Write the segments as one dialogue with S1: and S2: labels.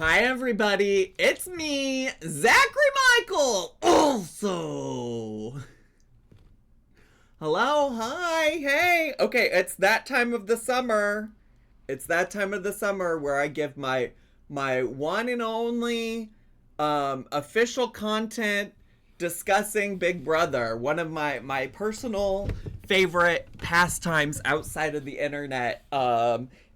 S1: Hi everybody, it's me, Zachary Michael, also. Hello, hi, hey. Okay, it's that time of the summer. It's that time of the summer where I give my one and only official content discussing Big Brother, one of my personal favorite pastimes outside of the internet.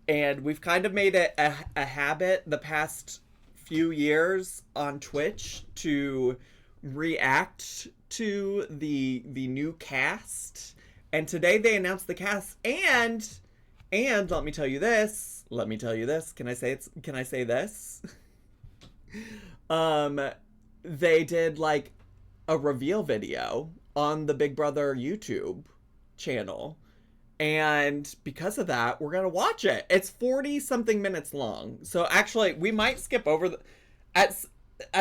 S1: And we've kind of made it a habit the past few years on Twitch to react to the new cast. And today they announced the cast, and let me tell you this. Let me tell you this. Can I say it's? Can I say this? They did like a reveal video on the Big Brother YouTube channel. And because of that, we're going to watch it. It's 40 something minutes long. So actually, we might skip over at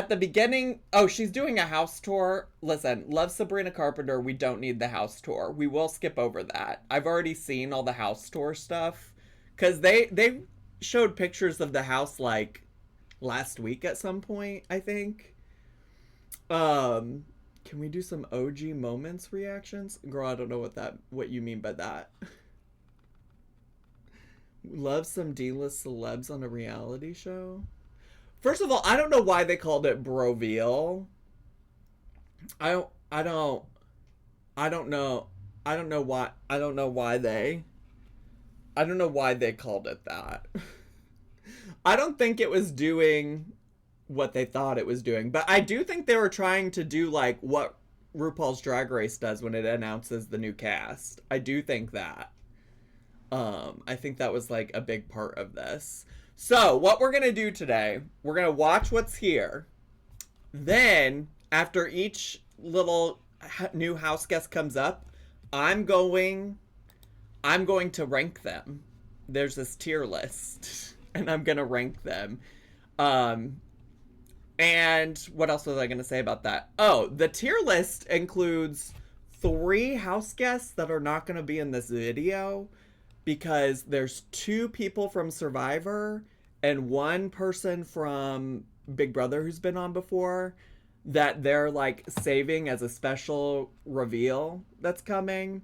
S1: the beginning. Oh, she's doing a house tour. Listen, love Sabrina Carpenter. We don't need the house tour. We will skip over that. I've already seen all the house tour stuff cuz they showed pictures of the house like last week at some point, I think. Can we do some OG moments reactions? Girl, I don't know what you mean by that. Love some D-list celebs on a reality show. First of all, I don't know why they called it Broveal. I don't know. I don't know why they called it that. I don't think it was doing what they thought it was doing, but I do think they were trying to do like what RuPaul's Drag Race does when it announces the new cast. I do think that. I think that was like a big part of this. So what we're gonna do today, we're gonna watch what's here. Then after each little new house guest comes up, I'm going to rank them. There's this tier list, and I'm gonna rank them. And what else was I going to say about that? Oh, the tier list includes 3 house guests that are not going to be in this video because there's 2 people from Survivor and 1 person from Big Brother who's been on before that they're like saving as a special reveal that's coming.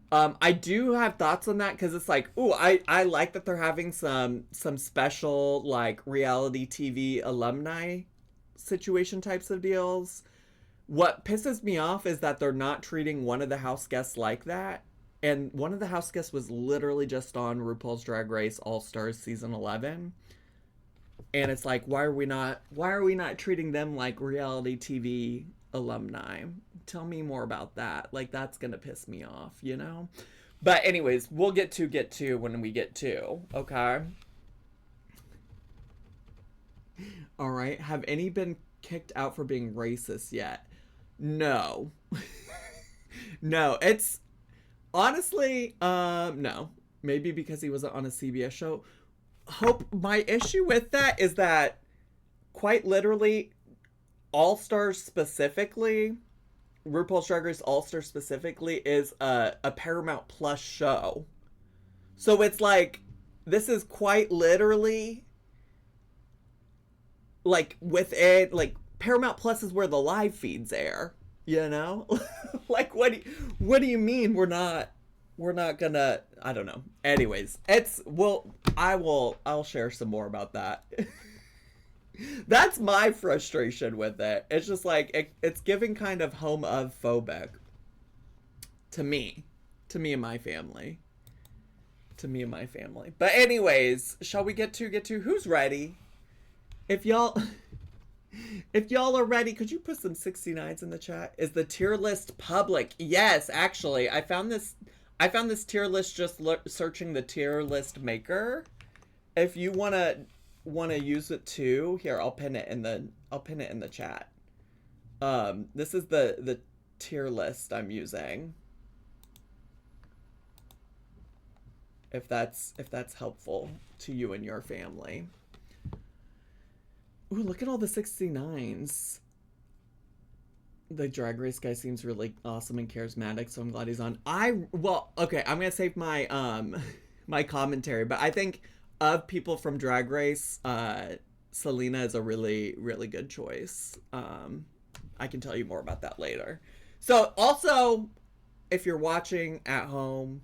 S1: I do have thoughts on that because it's like, ooh, I like that they're having some special like reality TV alumni situation types of deals. What pisses me off is that they're not treating one of the house guests like that. And one of the house guests was literally just on RuPaul's Drag Race All Stars season 11. And it's like, why are we not treating them like reality TV alumni? Tell me more about that. Like, that's gonna piss me off, you know? But anyways, we'll get to when we get to, okay? All right. Have any been kicked out for being racist yet? No. No. It's honestly, no. Maybe because he wasn't on a CBS show. Hope my issue with that is that quite literally, All Stars specifically, RuPaul's Drag Race All Stars specifically is a Paramount Plus show. So it's like, this is quite literally like within like Paramount Plus is where the live feeds air, you know? Like what do you mean we're not gonna, I don't know. Anyways, I'll share some more about that. That's my frustration with it. It's just like it's giving kind of home of phobic to me and my family. But anyways, shall we get to who's ready? If y'all are ready, could you put some 69s in the chat? Is the tier list public? Yes, actually, I found this tier list just searching the tier list maker. If you wanna use it too, here I'll pin it in the chat. This is the tier list I'm using. If that's helpful to you and your family. Ooh, look at all the 69s. The Drag Race guy seems really awesome and charismatic, so I'm glad he's on. Okay, I'm gonna save my my commentary, but I think of people from Drag Race, Selena is a really, really good choice. I can tell you more about that later. So also, if you're watching at home,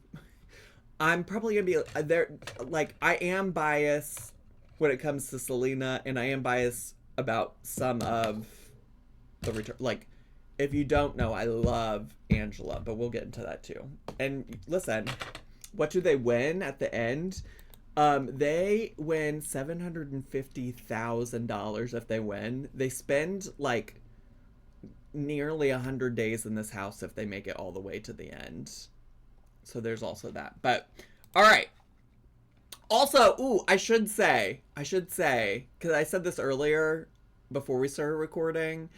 S1: I'm probably going to be there. Like, I am biased when it comes to Selena, and I am biased about some of the return. Like, if you don't know, I love Angela, but we'll get into that too. And listen, what do they win at the end? They win $750,000 if they win. They spend like nearly 100 days in this house if they make it all the way to the end. So there's also that. But all right. Also, I should say, because I said this earlier before we started recording,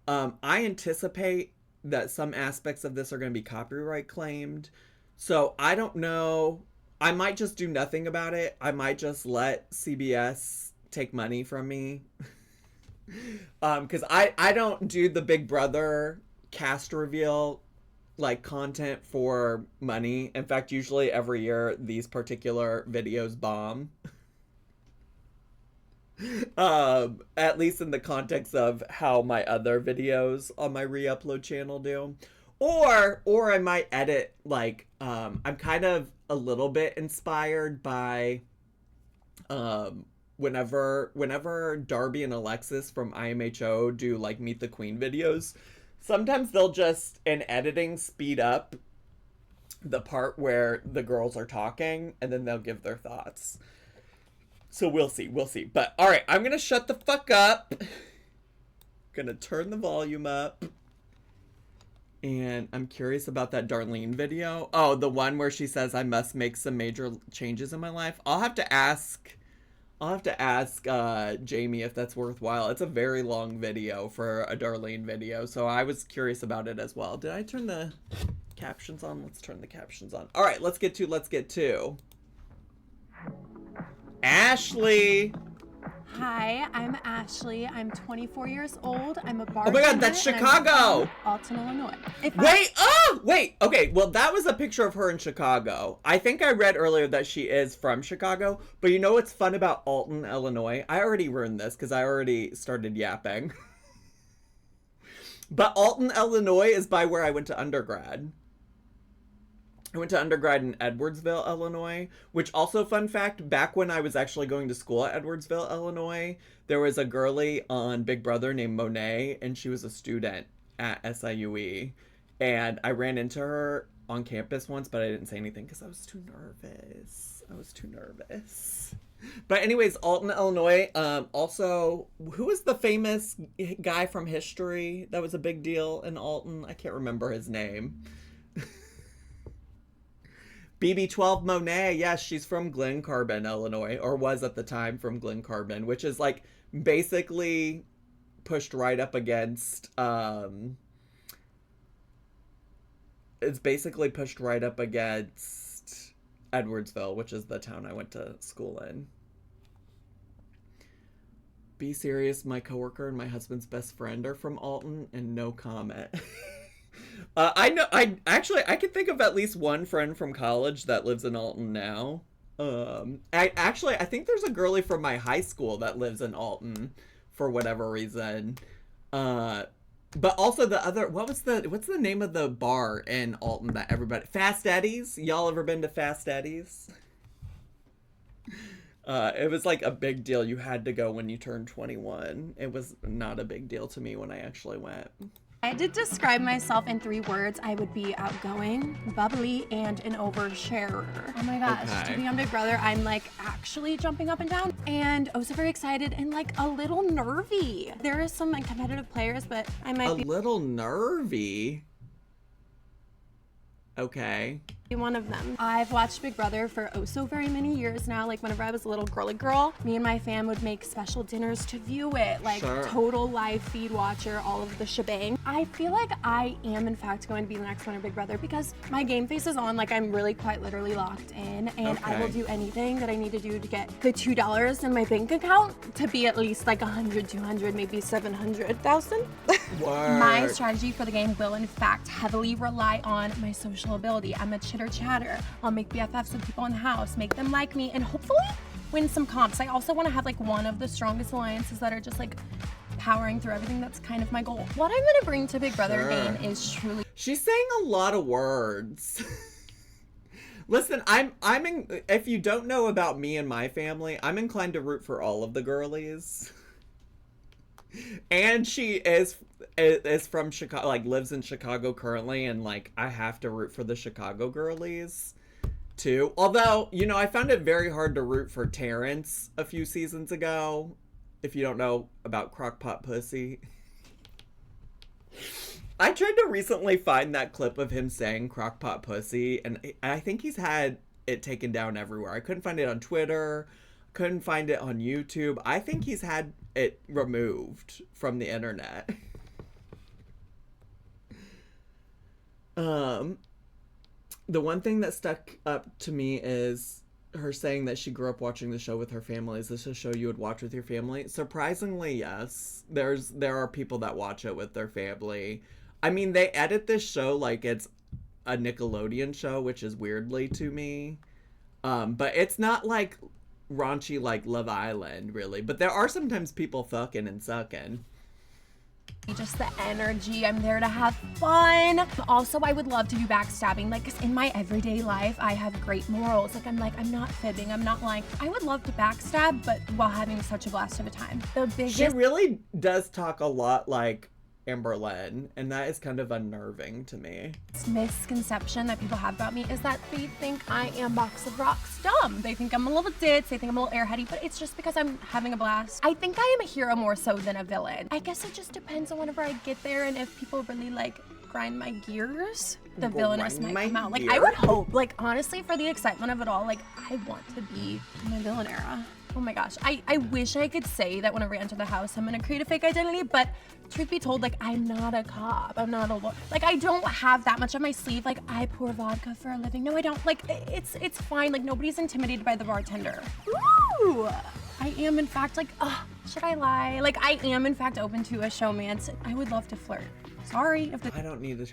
S1: I anticipate that some aspects of this are going to be copyright claimed. So I don't know. I might just do nothing about it. I might just let CBS take money from me. Because I don't do the Big Brother cast reveal like content for money. In fact, usually every year these particular videos bomb. At least in the context of how my other videos on my re-upload channel do. Or I might edit, like, I'm kind of a little bit inspired by, whenever Darby and Alexis from IMHO do, like, Meet the Queen videos, sometimes they'll just, in editing, speed up the part where the girls are talking, and then they'll give their thoughts. So we'll see. But, alright, I'm gonna shut the fuck up. Gonna turn the volume up. And I'm curious about that Darlene video. Oh, the one where she says I must make some major changes in my life. I'll have to ask Jamie if that's worthwhile. It's a very long video for a Darlene video, so I was curious about it as well. Did I turn the captions on? Let's turn the captions on. All right, let's get to Ashley.
S2: Hi, I'm Ashley. I'm 24 years old. I'm a bartender.
S1: Oh my God, that's Chicago.
S2: Alton, Illinois.
S1: Wait. Okay, well, that was a picture of her in Chicago. I think I read earlier that she is from Chicago. But you know what's fun about Alton, Illinois? I already ruined this because I already started yapping. But Alton, Illinois is by where I went to undergrad. I went to undergrad in Edwardsville, Illinois, which also, fun fact, back when I was actually going to school at Edwardsville, Illinois, there was a girlie on Big Brother named Monet, and she was a student at SIUE. And I ran into her on campus once, but I didn't say anything because I was too nervous. But anyways, Alton, Illinois. Also, who was the famous guy from history that was a big deal in Alton? I can't remember his name. BB12 Monet, yes, she's from Glen Carbon, Illinois, or was at the time from Glen Carbon, which is like basically pushed right up against, it's basically pushed right up against Edwardsville, which is the town I went to school in. Be serious, my coworker and my husband's best friend are from Alton, and no comment. I can think of at least one friend from college that lives in Alton now. I think there's a girlie from my high school that lives in Alton for whatever reason. But also the other, what's the name of the bar in Alton that everybody, Fast Eddie's? Y'all ever been to Fast Eddie's? It was like a big deal. You had to go when you turned 21. It was not a big deal to me when I actually went.
S2: I had to describe myself in 3 words. I would be outgoing, bubbly, and an oversharer. Oh my gosh,
S1: Okay.
S2: To be on Big Brother, I'm like actually jumping up and down and also very excited and like a little nervy. There are some like, competitive players, but I might be
S1: a little nervy. Okay.
S2: one of them. I've watched Big Brother for oh so very many years now. Like whenever I was a little girly girl, me and my fam would make special dinners to view it, like
S1: Sure.
S2: total live feed watcher, all of the shebang. I feel like I am in fact going to be the next winner of Big Brother because my game face is on, like I'm really quite literally locked in, and I will
S1: Okay.
S2: do anything that I need to do to get the $2 in my bank account to be at least like 100, 200, maybe 700,000. My strategy for the game will in fact heavily rely on my social ability. I'm a chitter chatter. I'll make BFFs with people in the house, make them like me, and hopefully win some comps. I also want to have like one of the strongest alliances that are just like powering through everything. That's kind of my goal. What I'm gonna bring to Big Brother again is truly.
S1: She's saying a lot of words. Listen, if you don't know about me and my family, I'm inclined to root for all of the girlies. And she is from Chicago, like lives in Chicago currently, and like I have to root for the Chicago girlies too. Although, you know, I found it very hard to root for Terrence a few seasons ago. If you don't know about Crockpot Pussy. I tried to recently find that clip of him saying Crockpot Pussy, and I think he's had it taken down everywhere. I couldn't find it on Twitter, couldn't find it on YouTube. I think he's had it removed from the internet. The one thing that stuck up to me is her saying that she grew up watching the show with her family. Is this a show you would watch with your family? Surprisingly, yes. There are people that watch it with their family. I mean, they edit this show like it's a Nickelodeon show, which is weirdly to me. But it's not like raunchy like Love Island, really. But there are sometimes people fucking and sucking.
S2: Just the energy. I'm there to have fun. Also, I would love to do backstabbing. Like, 'cause in my everyday life, I have great morals. Like, I'm not fibbing. I'm not lying. I would love to backstab, but while having such a blast of a time.
S1: She really does talk a lot like Amber Lynn, and that is kind of unnerving to me.
S2: This misconception that people have about me is that they think I am box of rocks dumb. They think I'm a little ditz, they think I'm a little airheady, but it's just because I'm having a blast. I think I am a hero more so than a villain. I guess it just depends on whenever I get there and if people really like grind my gears, the villainous might come out. Like, I would hope, like, honestly, for the excitement of it all, like, I want to be in my villain era. Oh my gosh, I wish I could say that whenever I enter the house, I'm gonna create a fake identity, but truth be told, like, I'm not a cop, I'm not a lawyer. Like, I don't have that much on my sleeve. Like, I pour vodka for a living. No, I don't. Like, it's fine. Like, nobody's intimidated by the bartender. Ooh, I am, in fact, like, should I lie? Like, I am, in fact, open to a showmance. I would love to flirt. Sorry if
S1: I don't need a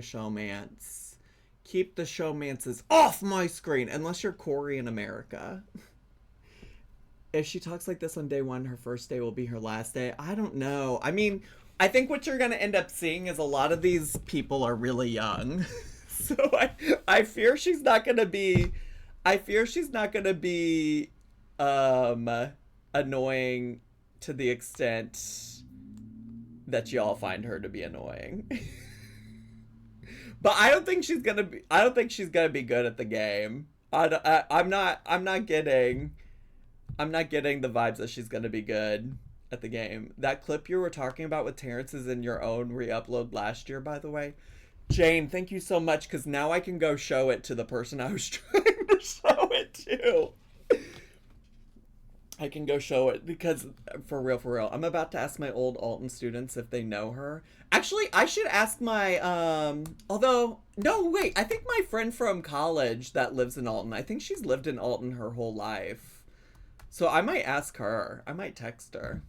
S1: showmance. Keep the showmances off my screen, unless you're Corey in America. If she talks like this on day one, her first day will be her last day. I don't know. I mean, I think what you're going to end up seeing is a lot of these people are really young. So I fear she's not going to be, annoying to the extent that y'all find her to be annoying. But I don't think she's going to be good at the game. I'm not getting the vibes that she's gonna be good at the game. That clip you were talking about with Terrence is in your own re-upload last year, by the way. Jane, thank you so much, because now I can go show it to the person I was trying to show it to. I can go show it, because, for real, I'm about to ask my old Alton students if they know her. Actually, I should ask my, although, no, wait, I think my friend from college that lives in Alton, I think she's lived in Alton her whole life. So I might ask her. I might text her.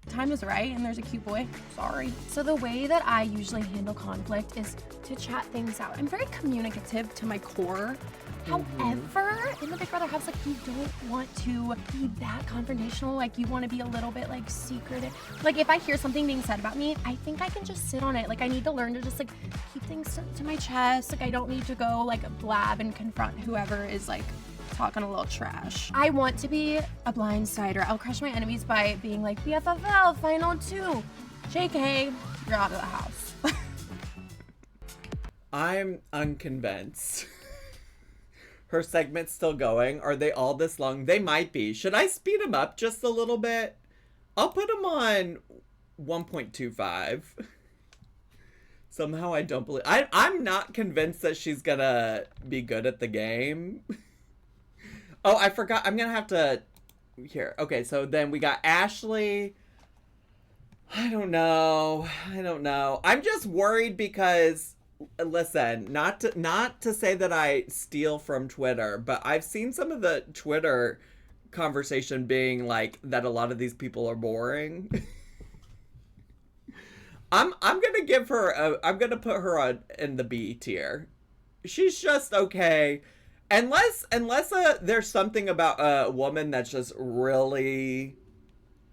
S2: Time is right and there's a cute boy. Sorry. So the way that I usually handle conflict is to chat things out. I'm very communicative to my core. However, in the Big Brother house, like, you don't want to be that confrontational. Like, you want to be a little bit, like, secretive. Like, if I hear something being said about me, I think I can just sit on it. Like, I need to learn to just, like, keep things to my chest. Like, I don't need to go, like, blab and confront whoever is, like, talking a little trash. I want to be a blindsider. I'll crush my enemies by being like, BFFL, final 2. JK, you're out of the house.
S1: I'm unconvinced. Her segment's still going. Are they all this long? They might be. Should I speed them up just a little bit? I'll put them on 1.25. Somehow I don't believe... I'm not convinced that she's gonna be good at the game. Oh, I forgot. I'm gonna have to... Here. Okay, so then we got Ashley. I don't know. I'm just worried because... Listen, not to say that I steal from Twitter, but I've seen some of the Twitter conversation being like that a lot of these people are boring. I'm gonna give her I'm gonna put her in the B tier. She's just okay. Unless there's something about a woman that's just really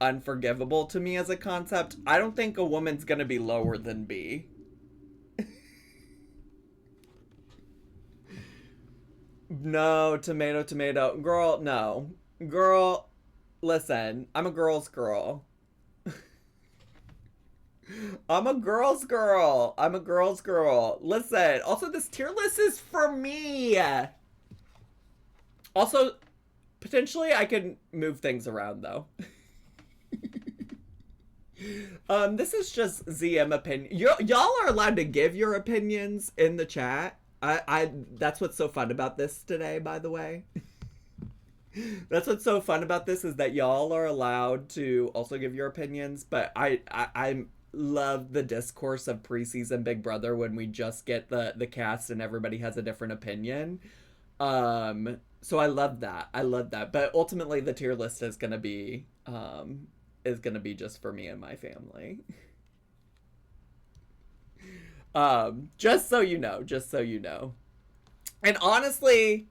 S1: unforgivable to me as a concept, I don't think a woman's gonna be lower than B. No, tomato, tomato. Girl, no. Girl, listen, I'm a girl's girl. I'm a girl's girl. I'm a girl's girl. Listen, also this tier list is for me. Also, potentially I can move things around though. This is just ZM opinion. Y'all are allowed to give your opinions in the chat. That's what's so fun about this today, by the way. That's what's so fun about this is that y'all are allowed to also give your opinions, but I love the discourse of preseason Big Brother when we just get the cast and everybody has a different opinion. So I love that. I love that. But ultimately the tier list is gonna be just for me and my family. Just so you know, And honestly,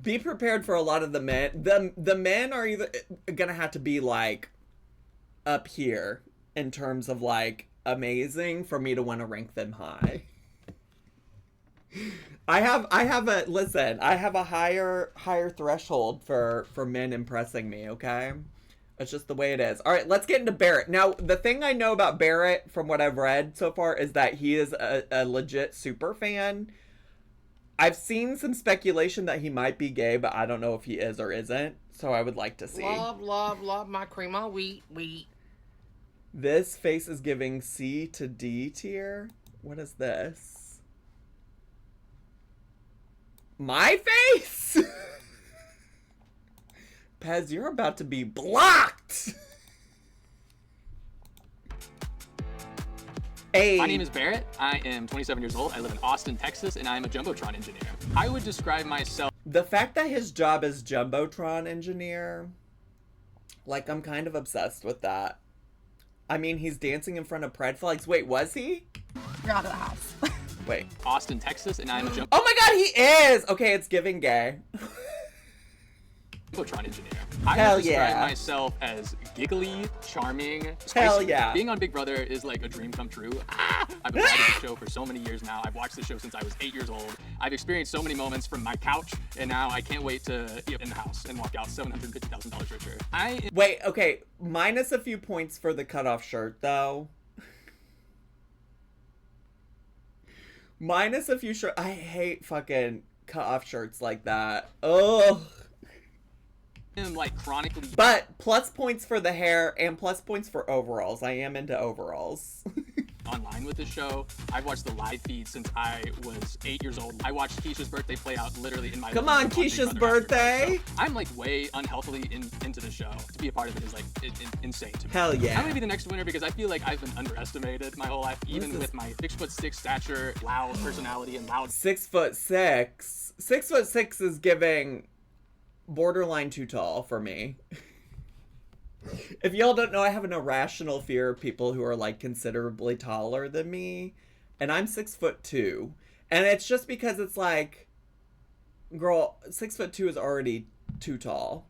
S1: be prepared for a lot of the men. The men are either gonna have to be like up here in terms of like amazing for me to want to rank them high. I have a higher threshold for men impressing me, okay? That's just the way it is. All right, let's get into Barrett. Now, the thing I know about Barrett from what I've read so far is that he is a legit super fan. I've seen some speculation that he might be gay, but I don't know if he is or isn't. So I would like to see.
S3: Love my cream of wheat.
S1: This face is giving C to D tier. What is this? My face? Pez, you're about to be blocked! Hey.
S4: My name is Barrett. I am 27 years old. I live in Austin, Texas, and I'm a Jumbotron engineer. I would describe myself...
S1: The fact that his job is Jumbotron engineer, like, I'm kind of obsessed with that. I mean, he's dancing in front of pride flags. Wait, was he?
S2: You're out of the house.
S1: Wait.
S4: Austin, Texas, and I'm a
S1: Oh my god, he is! Okay, it's giving gay.
S4: Jumbotron engineer. I would describe myself as giggly, charming, spicy.
S1: Hell yeah.
S4: Being on Big Brother is like a dream come true. I've been watching the show for so many years now. I've watched the show since I was 8 years old. I've experienced so many moments from my couch, and now I can't wait to be in the house and walk out $750,000 richer.
S1: Wait, okay, minus a few points for the cutoff shirt, though. Minus a few shirts. I hate fucking cutoff shirts like that. Ugh.
S4: I'm like chronically...
S1: But plus points for the hair and plus points for overalls. I am into overalls.
S4: online with the show. I've watched the live feed since I was 8 years old. I watched Keisha's birthday play out literally in my
S1: Come on, Keisha's birthday!
S4: So I'm like way unhealthily into the show. To be a part of it is like insane to me.
S1: Hell yeah.
S4: I'm gonna be the next winner because I feel like I've been underestimated my whole life, even with my 6'6" stature, loud personality, and loud
S1: 6'6". 6'6" is giving borderline too tall for me. If y'all don't know, I have an irrational fear of people who are like considerably taller than me, and I'm 6'2", and it's just because it's like, girl, 6'2" is already too tall.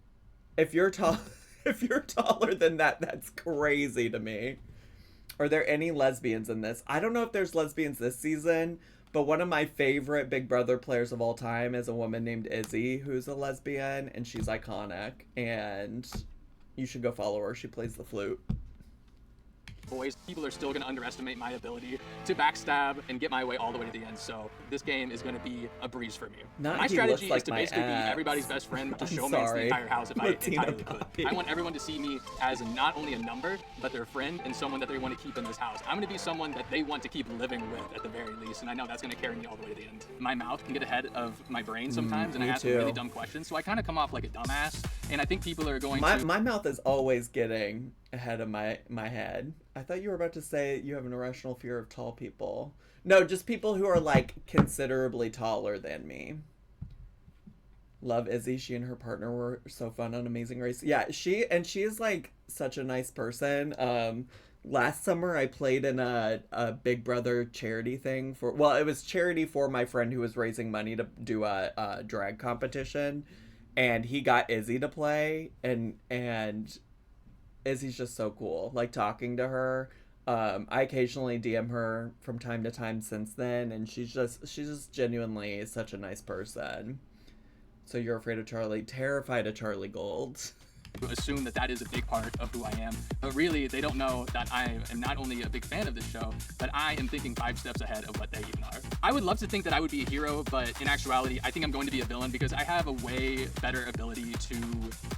S1: If you're taller than that, that's crazy to me. Are there any lesbians in this? I don't know if there's lesbians this season, but one of my favorite Big Brother players of all time is a woman named Izzy, who's a lesbian, and she's iconic, and you should go follow her. She plays the flute.
S4: Boys, people are still going to underestimate my ability to backstab and get my way all the way to the end, so this game is going to be a breeze for me. My strategy is to basically be everybody's best friend, to showmance the entire house if I entirely could. I want everyone to see me as not only a number, but their friend and someone that they want to keep in this house. I'm going to be someone that they want to keep living with at the very least, and I know that's going to carry me all the way to the end. My mouth can get ahead of my brain sometimes, and I ask really dumb questions, so I kind of come off like a dumbass, and I think people are going to...
S1: My mouth is always getting ahead of my head. I thought you were about to say you have an irrational fear of tall people. No, just people who are like considerably taller than me. Love Izzy. She and her partner were so fun on Amazing Race. Yeah, she is like such a nice person. last summer I played in a Big Brother charity thing for, well, it was charity for my friend who was raising money to do a drag competition, and he got Izzy to play, and Izzy's just so cool, like talking to her. I occasionally DM her from time to time since then, and she's just genuinely such a nice person. So you're afraid of Charlie, terrified of Charlie Gold.
S4: Assume that is a big part of who I am, but really they don't know that I am not only a big fan of this show, but I am thinking 5 steps ahead of what they even are. I would love to think that I would be a hero, but in actuality I think I'm going to be a villain because I have a way better ability to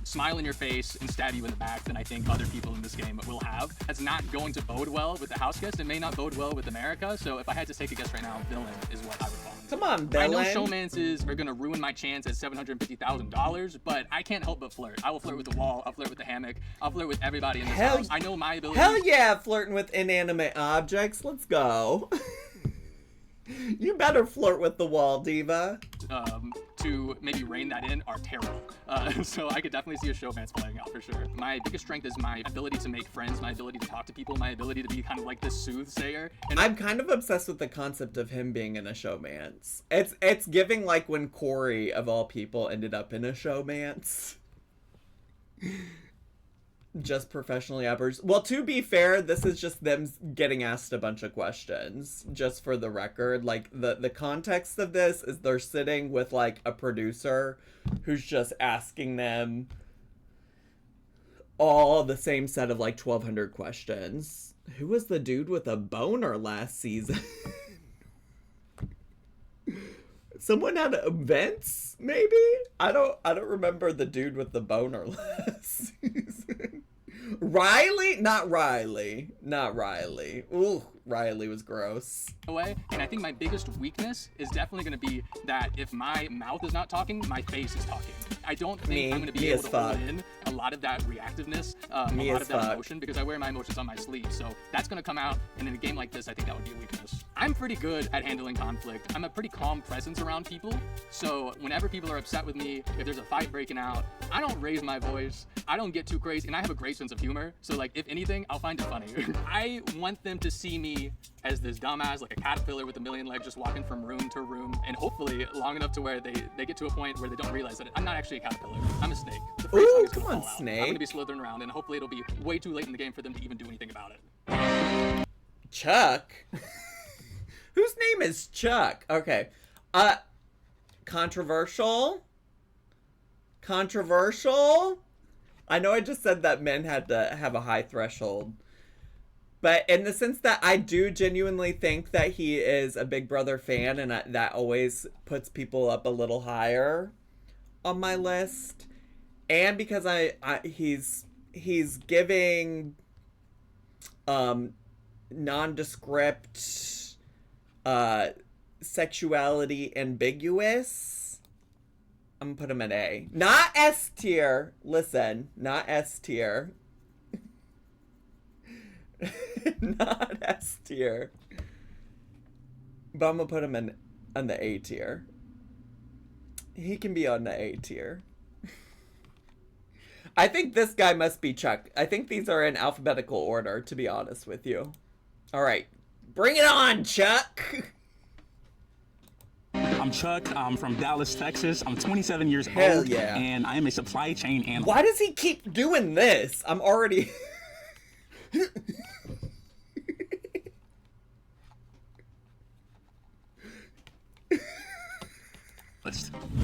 S4: smile in your face and stab you in the back than I think other people in this game will have. That's not going to bode well with the house guest. It may not bode well with America, so if I had to take a guess right now, villain is what I would call it.
S1: Come on, villain.
S4: I know showmances are gonna ruin my chance at $750,000, but I can't help but flirt. I will flirt with the wall, I'll flirt with the hammock, I'll flirt with everybody in this house. I know my ability.
S1: Hell yeah, flirting with inanimate objects. Let's go. You better flirt with the wall, diva.
S4: To maybe rein that in are terrible. So I could definitely see a showman's playing out for sure. My biggest strength is my ability to make friends, my ability to talk to people, my ability to be kind of like this soothsayer. And
S1: I'm kind of obsessed with the concept of him being in a showman's. It's giving like when Corey, of all people, ended up in a showman's. Just professionally uppers. Well, to be fair, this is just them getting asked a bunch of questions, just for the record. Like, the context of this is they're sitting with, like, a producer who's just asking them all the same set of, like, 1,200 questions. Who was the dude with a boner last season? Someone had events, maybe? I don't remember the dude with the boner last season. Riley? Not Riley. Ooh, Riley was gross.
S4: And I think my biggest weakness is definitely going to be that if my mouth is not talking, my face is talking. I don't think I'm going to be able to hold in a lot of that reactiveness, a lot of that emotion, because I wear my emotions on my sleeve. So that's going to come out, and in a game like this, I think that would be a weakness. I'm pretty good at handling conflict. I'm a pretty calm presence around people. So whenever people are upset with me, if there's a fight breaking out, I don't raise my voice. I don't get too crazy, and I have a great sense of humor. So like, if anything, I'll find it funny. I want them to see me as this dumbass, like a caterpillar with a million legs, just walking from room to room, and hopefully long enough to where they get to a point where they don't realize that I'm not actually a caterpillar. I'm a snake.
S1: Ooh, come on, snake.
S4: I'm gonna be slithering around, and hopefully it'll be way too late in the game for them to even do anything about it.
S1: Chuck? Whose name is Chuck? Okay. Controversial? I know I just said that men had to have a high threshold, but in the sense that I do genuinely think that he is a Big Brother fan, and that always puts people up a little higher on my list. And because he's giving nondescript sexuality ambiguous, I'm gonna put him at A. Not S tier. Listen, not S tier. Not S tier. But I'm gonna put him on the A tier. He can be on the A tier. I think this guy must be Chuck. I think these are in alphabetical order, to be honest with you. All right. Bring it on, Chuck.
S5: I'm Chuck. I'm from Dallas, Texas. I'm 27 years
S1: Hell
S5: old,
S1: yeah.
S5: and I am a supply chain analyst.
S1: Why does he keep doing this? I'm already...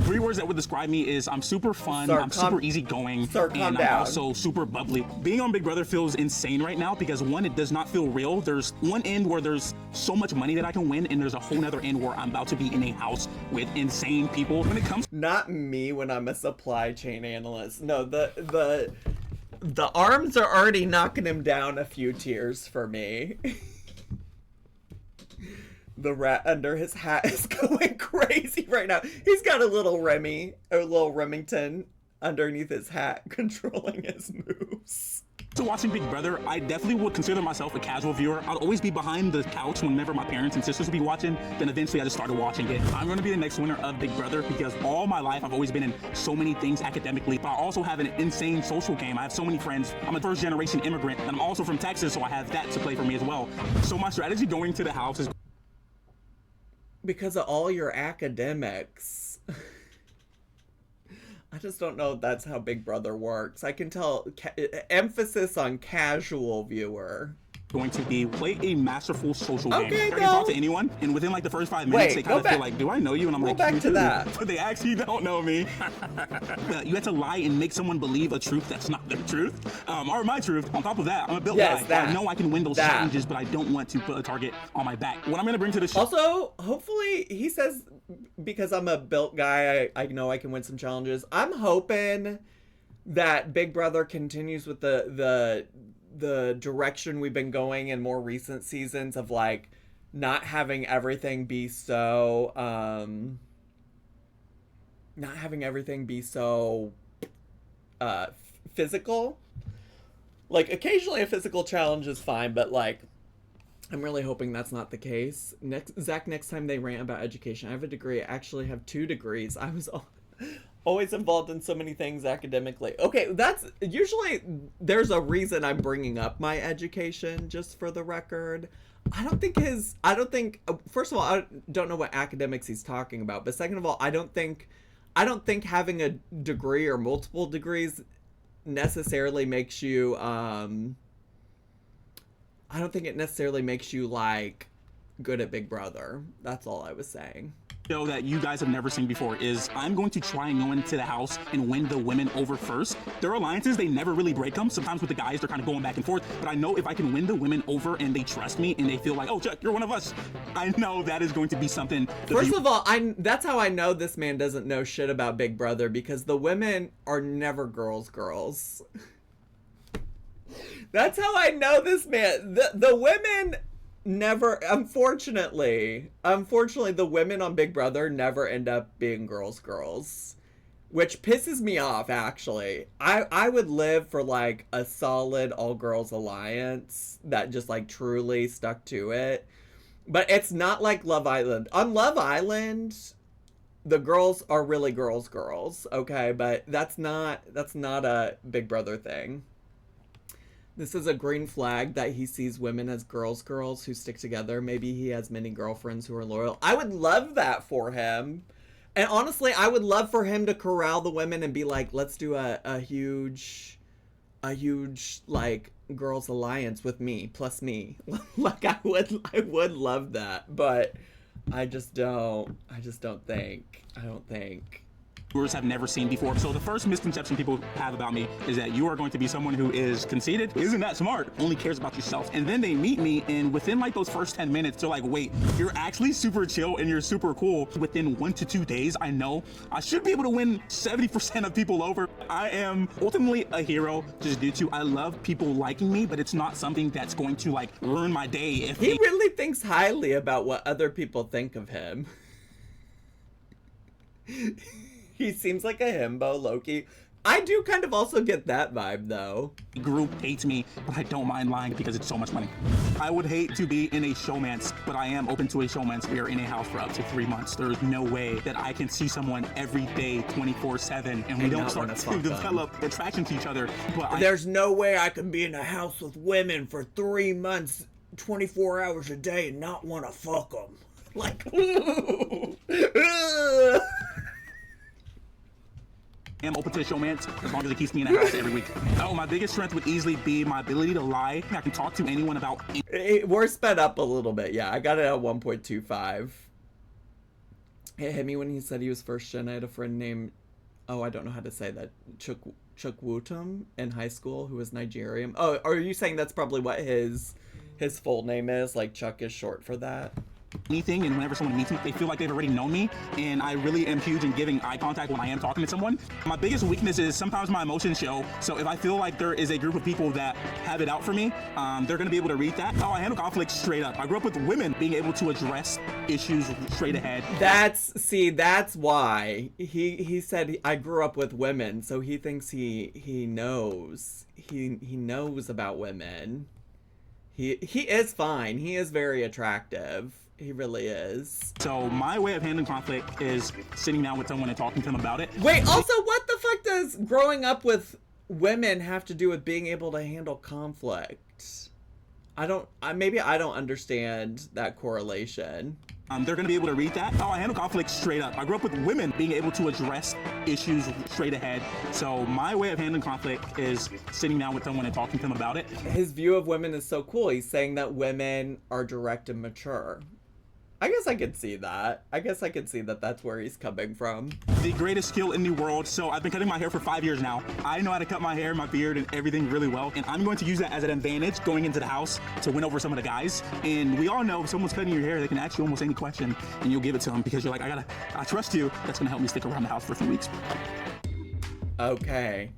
S5: Three words that would describe me is I'm super fun,
S1: Sir,
S5: I'm super easygoing,
S1: calm
S5: and
S1: down.
S5: I'm also super bubbly. Being on Big Brother feels insane right now because one, it does not feel real. There's one end where there's so much money that I can win, and there's a whole other end where I'm about to be in a house with insane people. When it comes...
S1: Not me when I'm a supply chain analyst. No, the arms are already knocking him down a few tiers for me. The rat under his hat is going crazy right now. He's got a little Remington underneath his hat controlling his moves.
S5: to watching Big Brother, I definitely would consider myself a casual viewer. I'd always be behind the couch whenever my parents and sisters would be watching. Then eventually I just started watching it. I'm going to be the next winner of Big Brother because all my life I've always been in so many things academically, but I also have an insane social game. I have so many friends. I'm a first generation immigrant, and I'm also from Texas, so I have that to play for me as well. So my strategy going to the house is
S1: because of all your academics. I just don't know if that's how Big Brother works. I can tell emphasis on casual viewer.
S5: Going to be play a masterful social game.
S1: Okay,
S5: I can talk to anyone, and within like the first 5 minutes, they kind of feel like, do I know you? And I'm like,
S1: back to that.
S5: But they actually don't know me. You have to lie and make someone believe a truth that's not their truth, or my truth. On top of that, I'm a built guy. I know I can win those challenges, but I don't want to put a target on my back. What I'm gonna bring to the show.
S1: Also, hopefully, he says because I'm a built guy, I know I can win some challenges. I'm hoping that Big Brother continues with the direction we've been going in more recent seasons of like not having everything be so physical. Like occasionally a physical challenge is fine, but like I'm really hoping that's not the case. Next time they rant about education, I have a degree. I actually have 2 degrees. I was always involved in so many things academically. Okay, that's usually there's a reason I'm bringing up my education, just for the record. I don't think first of all, I don't know what academics he's talking about, but second of all, I don't think having a degree or multiple degrees necessarily makes you I don't think it necessarily makes you like good at Big Brother. That's all I was saying.
S5: Show that you guys have never seen before is I'm going to try and go into the house and win the women over first. Their alliances, they never really break them. Sometimes with the guys, they're kind of going back and forth, but I know if I can win the women over and they trust me and they feel like, oh, Chuck, you're one of us, I know that is going to be something.
S1: First of all, that's how I know this man doesn't know shit about Big Brother, because the women are never girls. That's how I know this man. The women never, unfortunately, the women on Big Brother never end up being girls, which pisses me off, actually. I would live for like a solid all girls alliance that just like truly stuck to it. But it's not like Love Island. On Love Island, the girls are really girls, okay? But that's not a Big Brother thing. This is a green flag that he sees women as girls who stick together. Maybe he has many girlfriends who are loyal. I would love that for him. And honestly, I would love for him to corral the women and be like, let's do a huge like girls alliance with me plus me. Like I would love that, but I don't think
S5: viewers have never seen before. So the first misconception people have about me is that you are going to be someone who is conceited, isn't that smart, only cares about yourself. And then they meet me, and within like those first 10 minutes, they're like, wait, you're actually super chill and you're super cool. Within 1 to 2 days, I know I should be able to win 70% of people over. I am ultimately a hero just due to I love people liking me, but it's not something that's going to like ruin my day. If
S1: he really thinks highly about what other people think of him. He seems like a himbo, Loki. I do kind of also get that vibe, though.
S5: The group hates me, but I don't mind lying because it's so much money. I would hate to be in a showmance, but I am open to a showmance. We are in a house for up to 3 months. There is no way that I can see someone every day, 24/7, and we don't start to develop attraction to each other. But
S1: there's no way I can be in a house with women for 3 months, 24 hours a day, and not want to fuck them. Like,
S5: am open to the showmance as long as it keeps me in a house every week. Oh, my biggest strength would easily be my ability to lie. I can talk to anyone about
S1: we're sped up a little bit. Yeah, I got it at 1.25. It hit me when he said he was first gen. I had a friend named, I don't know how to say that, Chukwutum in high school, who was Nigerian. Oh, are you saying that's probably what his full name is? Like Chuck is short for that?
S5: anything, and whenever someone meets me, they feel like they've already known me, and I really am huge in giving eye contact when I am talking to someone. My biggest weakness is sometimes my emotions show, so if I feel like there is a group of people that have it out for me, they're gonna be able to read that. How I handle conflict straight up. I grew up with women being able to address issues straight ahead.
S1: That's why he said I grew up with women, so he thinks he knows about women. He is fine. He is very attractive. He really is.
S5: So my way of handling conflict is sitting down with someone and talking to them about it.
S1: Wait, also, what the fuck does growing up with women have to do with being able to handle conflict? Maybe I don't understand that correlation.
S5: They're going to be able to read that. How I handle conflict straight up. I grew up with women being able to address issues straight ahead. So my way of handling conflict is sitting down with someone and talking to them about it.
S1: His view of women is so cool. He's saying that women are direct and mature. I guess I could see that. I guess I could see that that's where he's coming from.
S5: The greatest skill in the world. So I've been cutting my hair for 5 years now. I know how to cut my hair, my beard, and everything really well. And I'm going to use that as an advantage going into the house to win over some of the guys. And we all know if someone's cutting your hair, they can ask you almost any question and you'll give it to them because you're like, I trust you. That's gonna help me stick around the house for a few weeks.
S1: Okay.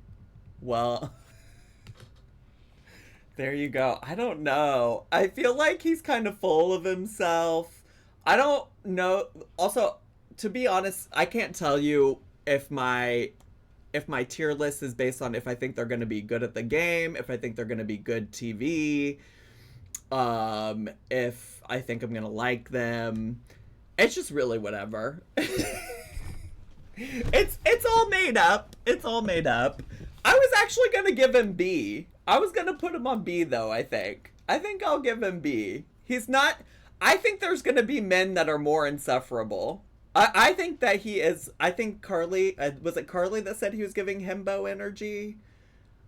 S1: Well, there you go. I don't know. I feel like he's kind of full of himself. I don't know. Also, to be honest, I can't tell you if my tier list is based on if I think they're going to be good at the game, if I think they're going to be good TV, if I think I'm going to like them. It's just really whatever. It's all made up. It's all made up. I was actually going to give him B. I was going to put him on B though, I think. I think I'll give him B. He's not... I think there's going to be men that are more insufferable. I think that he is... I think Carly... was it Carly that said he was giving himbo energy?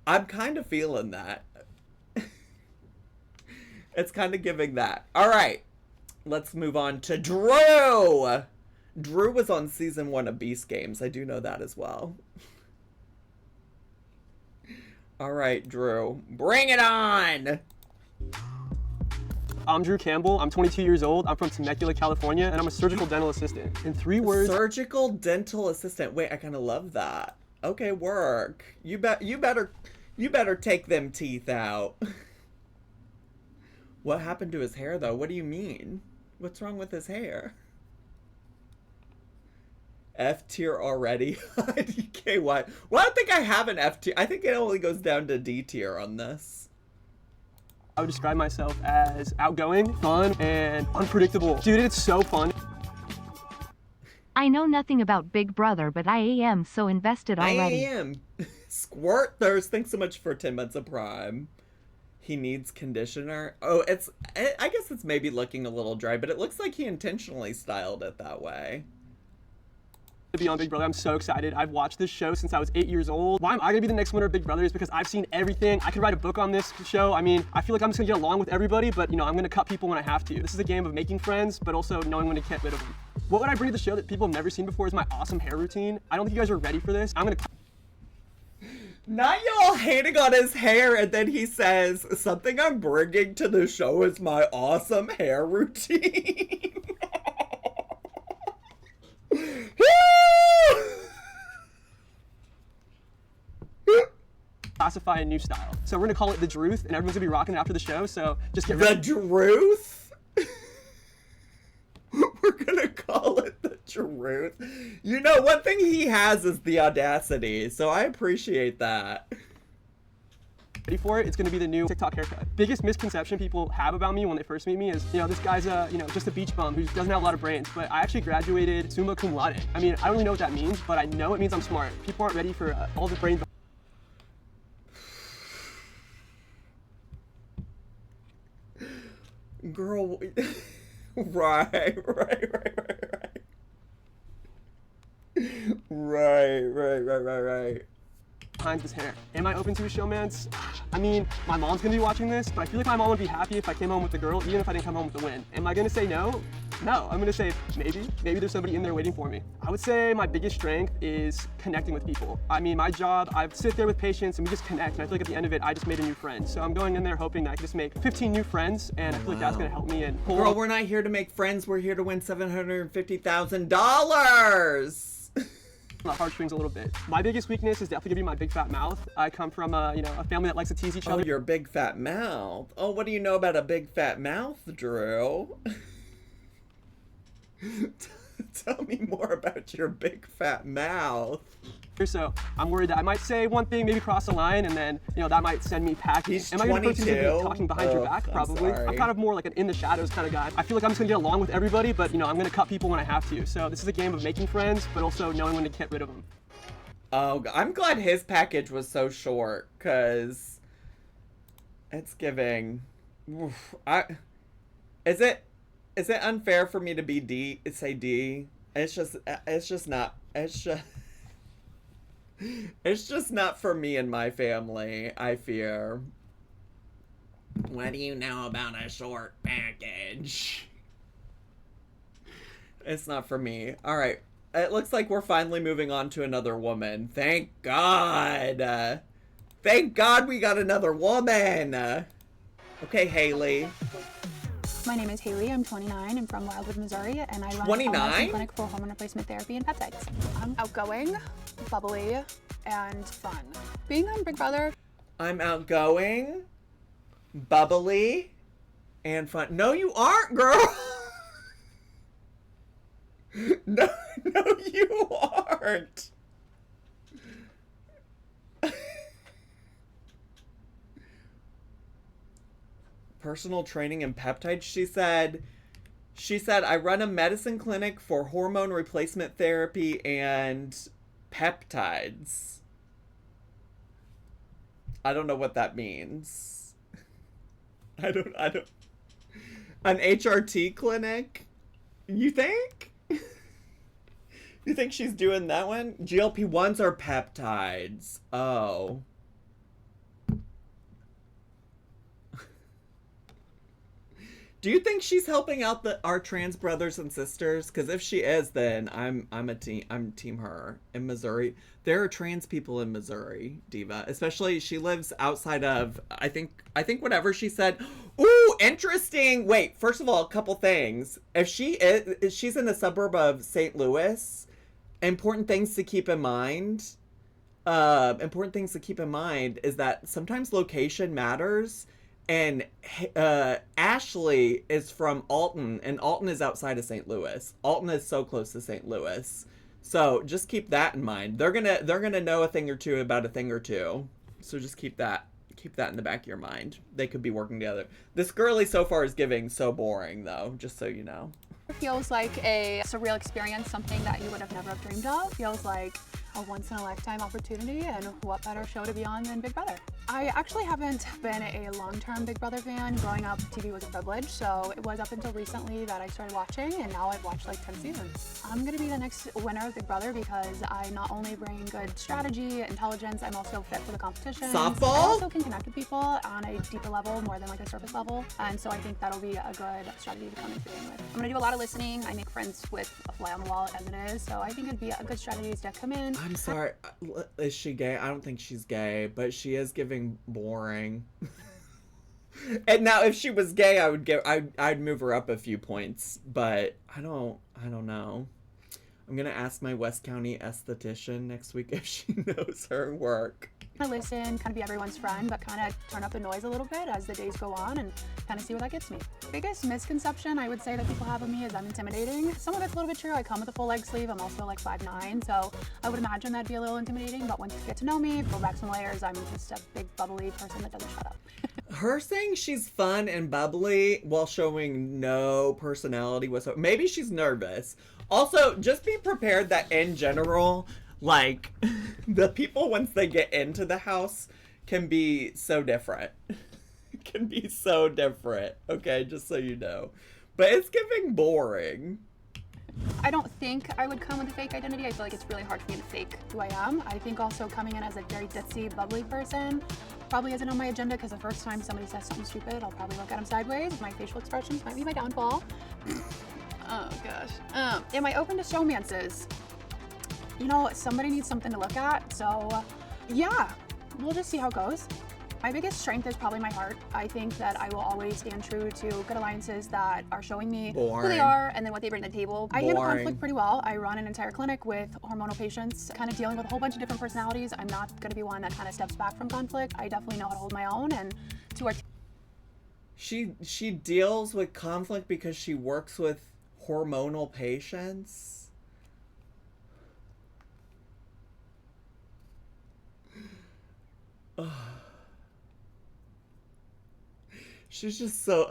S1: I'm kind of feeling that. It's kind of giving that. All right. Let's move on to Drew. Drew was on season 1 of Beast Games. I do know that as well. All right, Drew. Bring it on!
S6: I'm Drew Campbell. I'm 22 years old. I'm from Temecula, California, and I'm a surgical dental assistant. In 3 words...
S1: Surgical dental assistant. Wait, I kind of love that. Okay, work. You better take them teeth out. What happened to his hair, though? What do you mean? What's wrong with his hair? F tier already? DK, what? Well, I don't think I have an F tier. I think it only goes down to D tier on this.
S6: I would describe myself as outgoing, fun, and unpredictable. Dude, it's so fun.
S7: I know nothing about Big Brother, but I am so invested already.
S1: I am. Squirt Thirst, thanks so much for 10 months of Prime. He needs conditioner. Oh, I guess it's maybe looking a little dry, but it looks like he intentionally styled it that way.
S6: To be on Big Brother, I'm so excited. I've watched this show since I was 8 years old. Why am I gonna be the next winner of Big Brother is because I've seen everything. I could write a book on this show. I mean, I feel like I'm just gonna get along with everybody, but you know, I'm gonna cut people when I have to. This is a game of making friends, but also knowing when to get rid of them. What would I bring to the show that people have never seen before is my awesome hair routine. I don't think you guys are ready for this. I'm gonna...
S1: Not y'all hating on his hair, and then he says, something I'm bringing to the show is my awesome hair routine.
S6: Classify a new style. So we're gonna call it the Druth, and everyone's gonna be rocking it after the show, so just get ready.
S1: The Druth? We're gonna call it the Druth. You know, one thing he has is the audacity, so I appreciate that.
S6: Ready for it? It's gonna be the new TikTok haircut. Biggest misconception people have about me when they first meet me is, you know, this guy's just a beach bum who doesn't have a lot of brains, but I actually graduated summa cum laude. I mean, I don't really know what that means, but I know it means I'm smart. People aren't ready for all the brains.
S1: Girl, right. Right.
S6: Behind this hair. Am I open to a showmance? I mean, my mom's gonna be watching this, but I feel like my mom would be happy if I came home with the girl, even if I didn't come home with the win. Am I gonna say no? No, I'm gonna say maybe. Maybe there's somebody in there waiting for me. I would say my biggest strength is connecting with people. I mean, my job, I sit there with patients and we just connect, and I feel like at the end of it, I just made a new friend. So I'm going in there hoping that I can just make 15 new friends, and I feel like that's gonna help me. And
S1: girl, we're not here to make friends, we're here to win $750,000!
S6: My heartstrings a little bit. My biggest weakness is definitely gonna be my big fat mouth. I come from a family that likes to tease each other.
S1: Oh, your big fat mouth. Oh, what do you know about a big fat mouth, Drew? Tell me more about your big fat mouth.
S6: So I'm worried that I might say one thing, maybe cross a line, and then that might send me packing.
S1: He's
S6: Am I gonna be
S1: 22?
S6: Talking behind your back? Probably. I'm kind of more like an in the shadows kind of guy. I feel like I'm just gonna get along with everybody, but I'm gonna cut people when I have to. So this is a game of making friends, but also knowing when to get rid of them.
S1: Oh, I'm glad his package was so short, cause it's giving. Is it unfair for me to be D? Say D. It's just not. It's just not for me and my family, I fear. What do you know about a short package? It's not for me. All right. It looks like we're finally moving on to another woman. Thank God. Thank God we got another woman. Okay, Haley.
S8: My name is Haley. I'm 29. I'm from Wildwood, Missouri, and I run
S1: 29?
S8: a clinic for hormone replacement therapy and peptides. I'm outgoing, bubbly, and fun. Being on Big Brother.
S1: I'm outgoing, bubbly, and fun. No, you aren't, girl. No, you aren't. Personal training and peptides, she said, I run a medicine clinic for hormone replacement therapy and peptides. I don't know what that means. I don't. An HRT clinic? You think? You think she's doing that one? GLP-1s are peptides. Oh. Do you think she's helping out our trans brothers and sisters? Because if she is, then I'm team her. In Missouri, there are trans people in Missouri, Diva. Especially, she lives outside of. I think whatever she said. Ooh, interesting. Wait, first of all, a couple things. If she's in the suburb of St. Louis. Important things to keep in mind. Important things to keep in mind is that sometimes location matters. And Ashley is from Alton, and Alton is outside of St. Louis. Alton is so close to St. Louis, so just keep that in mind. They're gonna know a thing or two about a thing or two, so just keep that in the back of your mind. They could be working together. This girly so far is giving so boring, though. Just so you know.
S8: It feels like a surreal experience, something that you would have never have dreamed of. Feels like a once-in-a-lifetime opportunity, and what better show to be on than Big Brother? I actually haven't been a long-term Big Brother fan. Growing up, TV was a privilege, so it was up until recently that I started watching, and now I've watched like 10 seasons. I'm gonna be the next winner of Big Brother because I not only bring good strategy, intelligence, I'm also fit for the competition.
S1: Softball?
S8: I also can connect with people on a deeper level, more than like a surface level, and so I think that'll be a good strategy to come into the game with. I'm gonna do a lot of listening. I make friends with a fly on the wall as it is, so I think it'd be a good strategy to come in.
S1: I'm sorry, is she gay? I don't think she's gay, but she is giving boring. And now if she was gay, I'd move her up a few points, but I don't know. I'm gonna ask my West County esthetician next week if she knows her work.
S8: Kind of listen, kind of be everyone's friend, but kind of turn up the noise a little bit as the days go on and kind of see where that gets me. Biggest misconception I would say that people have of me is I'm intimidating. Some of it's a little bit true. I come with a full leg sleeve. I'm also like 5'9", so I would imagine that'd be a little intimidating, but once you get to know me, pull back some layers, I'm just a big bubbly person that doesn't shut up.
S1: Her saying she's fun and bubbly while showing no personality whatsoever. Maybe she's nervous. Also, just be prepared that in general, like, the people once they get into the house can be so different. Can be so different, okay? Just so you know. But it's giving boring.
S8: I don't think I would come with a fake identity. I feel like it's really hard for me to fake who I am. I think also coming in as a very ditzy, bubbly person probably isn't on my agenda, because the first time somebody says something stupid, I'll probably look at them sideways. My facial expressions might be my downfall. Oh gosh. Am I open to showmances? You know, somebody needs something to look at, so yeah, we'll just see how it goes. My biggest strength is probably my heart. I think that I will always stand true to good alliances that are showing me who they are and then what they bring to the table. I handle conflict pretty well. I run an entire clinic with hormonal patients, kind of dealing with a whole bunch of different personalities. I'm not going to be one that kind of steps back from conflict. I definitely know how to hold my own, and to our
S1: She deals with conflict because she works with hormonal patients. She's just so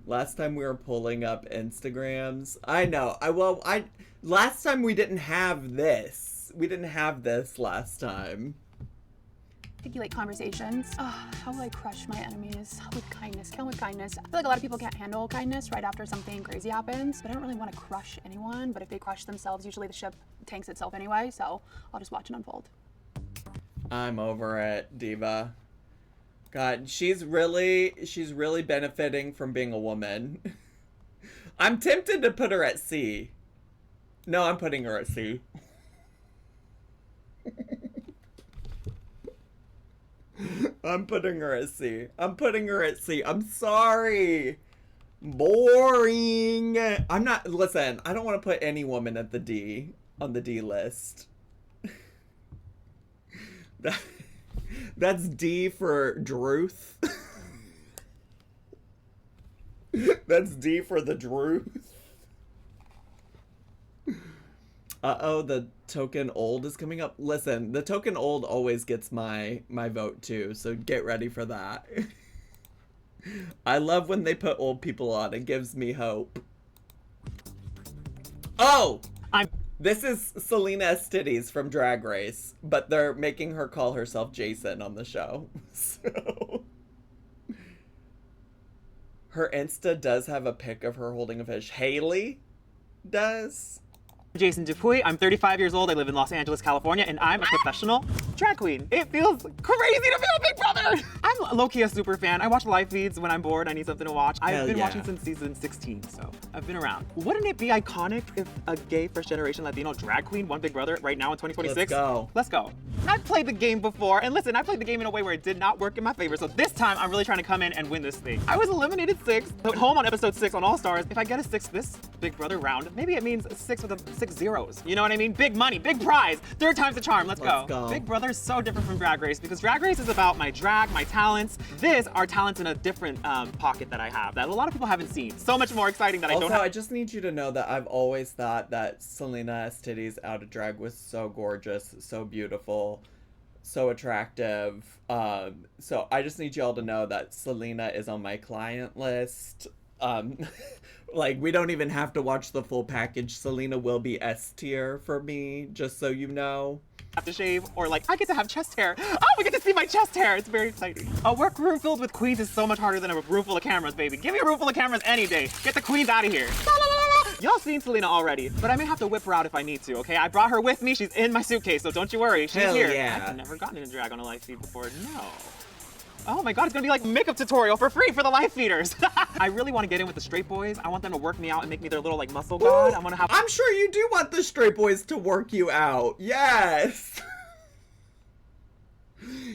S1: last time we were pulling up Instagrams. I know. Last time we didn't have this. We didn't have this last time.
S8: articulate conversations. How will I crush my enemies? With kindness. Kill with kindness. I feel like a lot of people can't handle kindness right after something crazy happens, but I don't really want to crush anyone. But if they crush themselves, usually the ship tanks itself anyway, so I'll just watch it unfold.
S1: I'm over it, Diva. God, she's really benefiting from being a woman. I'm tempted to put her at C. No, I'm putting her at C. I'm putting her at C. I'm putting her at C. I'm sorry. Boring. Listen, I don't want to put any woman at the D, on the D list. That's D for Druth. That's D for the Druth. Uh-oh, the token old is coming up. Listen, the token old always gets my vote too, so get ready for that. I love when they put old people on. It gives me hope. Oh! This is Selena Estides from Drag Race, but they're making her call herself Jason on the show. So her Insta does have a pic of her holding a fish. Haley does.
S9: Jason Dupuy. I'm 35 years old. I live in Los Angeles, California, and I'm a professional drag queen. It feels crazy to be a Big Brother. I'm low-key a super fan. I watch live feeds when I'm bored. I need something to watch. I've been watching since season 16, so I've been around. Wouldn't it be iconic if a gay first-generation Latino drag queen won Big Brother right now in 2026?
S1: Let's go.
S9: Let's go. I've played the game before, and listen, I played the game in a way where it did not work in my favor, so this time I'm really trying to come in and win this thing. I was eliminated 6th, but home on episode 6 on All Stars. If I get a 6th this Big Brother round, maybe it means 6 with a 6 zeros. You know what I mean? Big money, big prize. 3rd time's the charm. Let's go. Big Brother is so different from Drag Race because Drag Race is about my drag, my talents. This are talents in a different pocket that I have that a lot of people haven't seen. So much more exciting that I don't have.
S1: I just need you to know that I've always thought that Selena Estides out of drag was so gorgeous, so beautiful, so attractive. So I just need y'all to know that Selena is on my client list. Like, we don't even have to watch the full package. Selena will be S tier for me, just so you know.
S9: Have to shave, or like, I get to have chest hair. Oh, we get to see my chest hair. It's very exciting. A workroom filled with queens is so much harder than a room full of cameras, baby. Give me a room full of cameras any day. Get the queens out of here. Y'all seen Selena already, but I may have to whip her out if I need to, okay? I brought her with me. She's in my suitcase, so don't you worry. She's here.
S1: Yeah.
S9: I've never gotten in a drag on a live feed before. No. Oh my god, it's gonna be like a makeup tutorial for free for the live feeders. I really want to get in with the straight boys. I want them to work me out and make me their little like muscle god.
S1: I'm sure you do want the straight boys to work you out. Yes.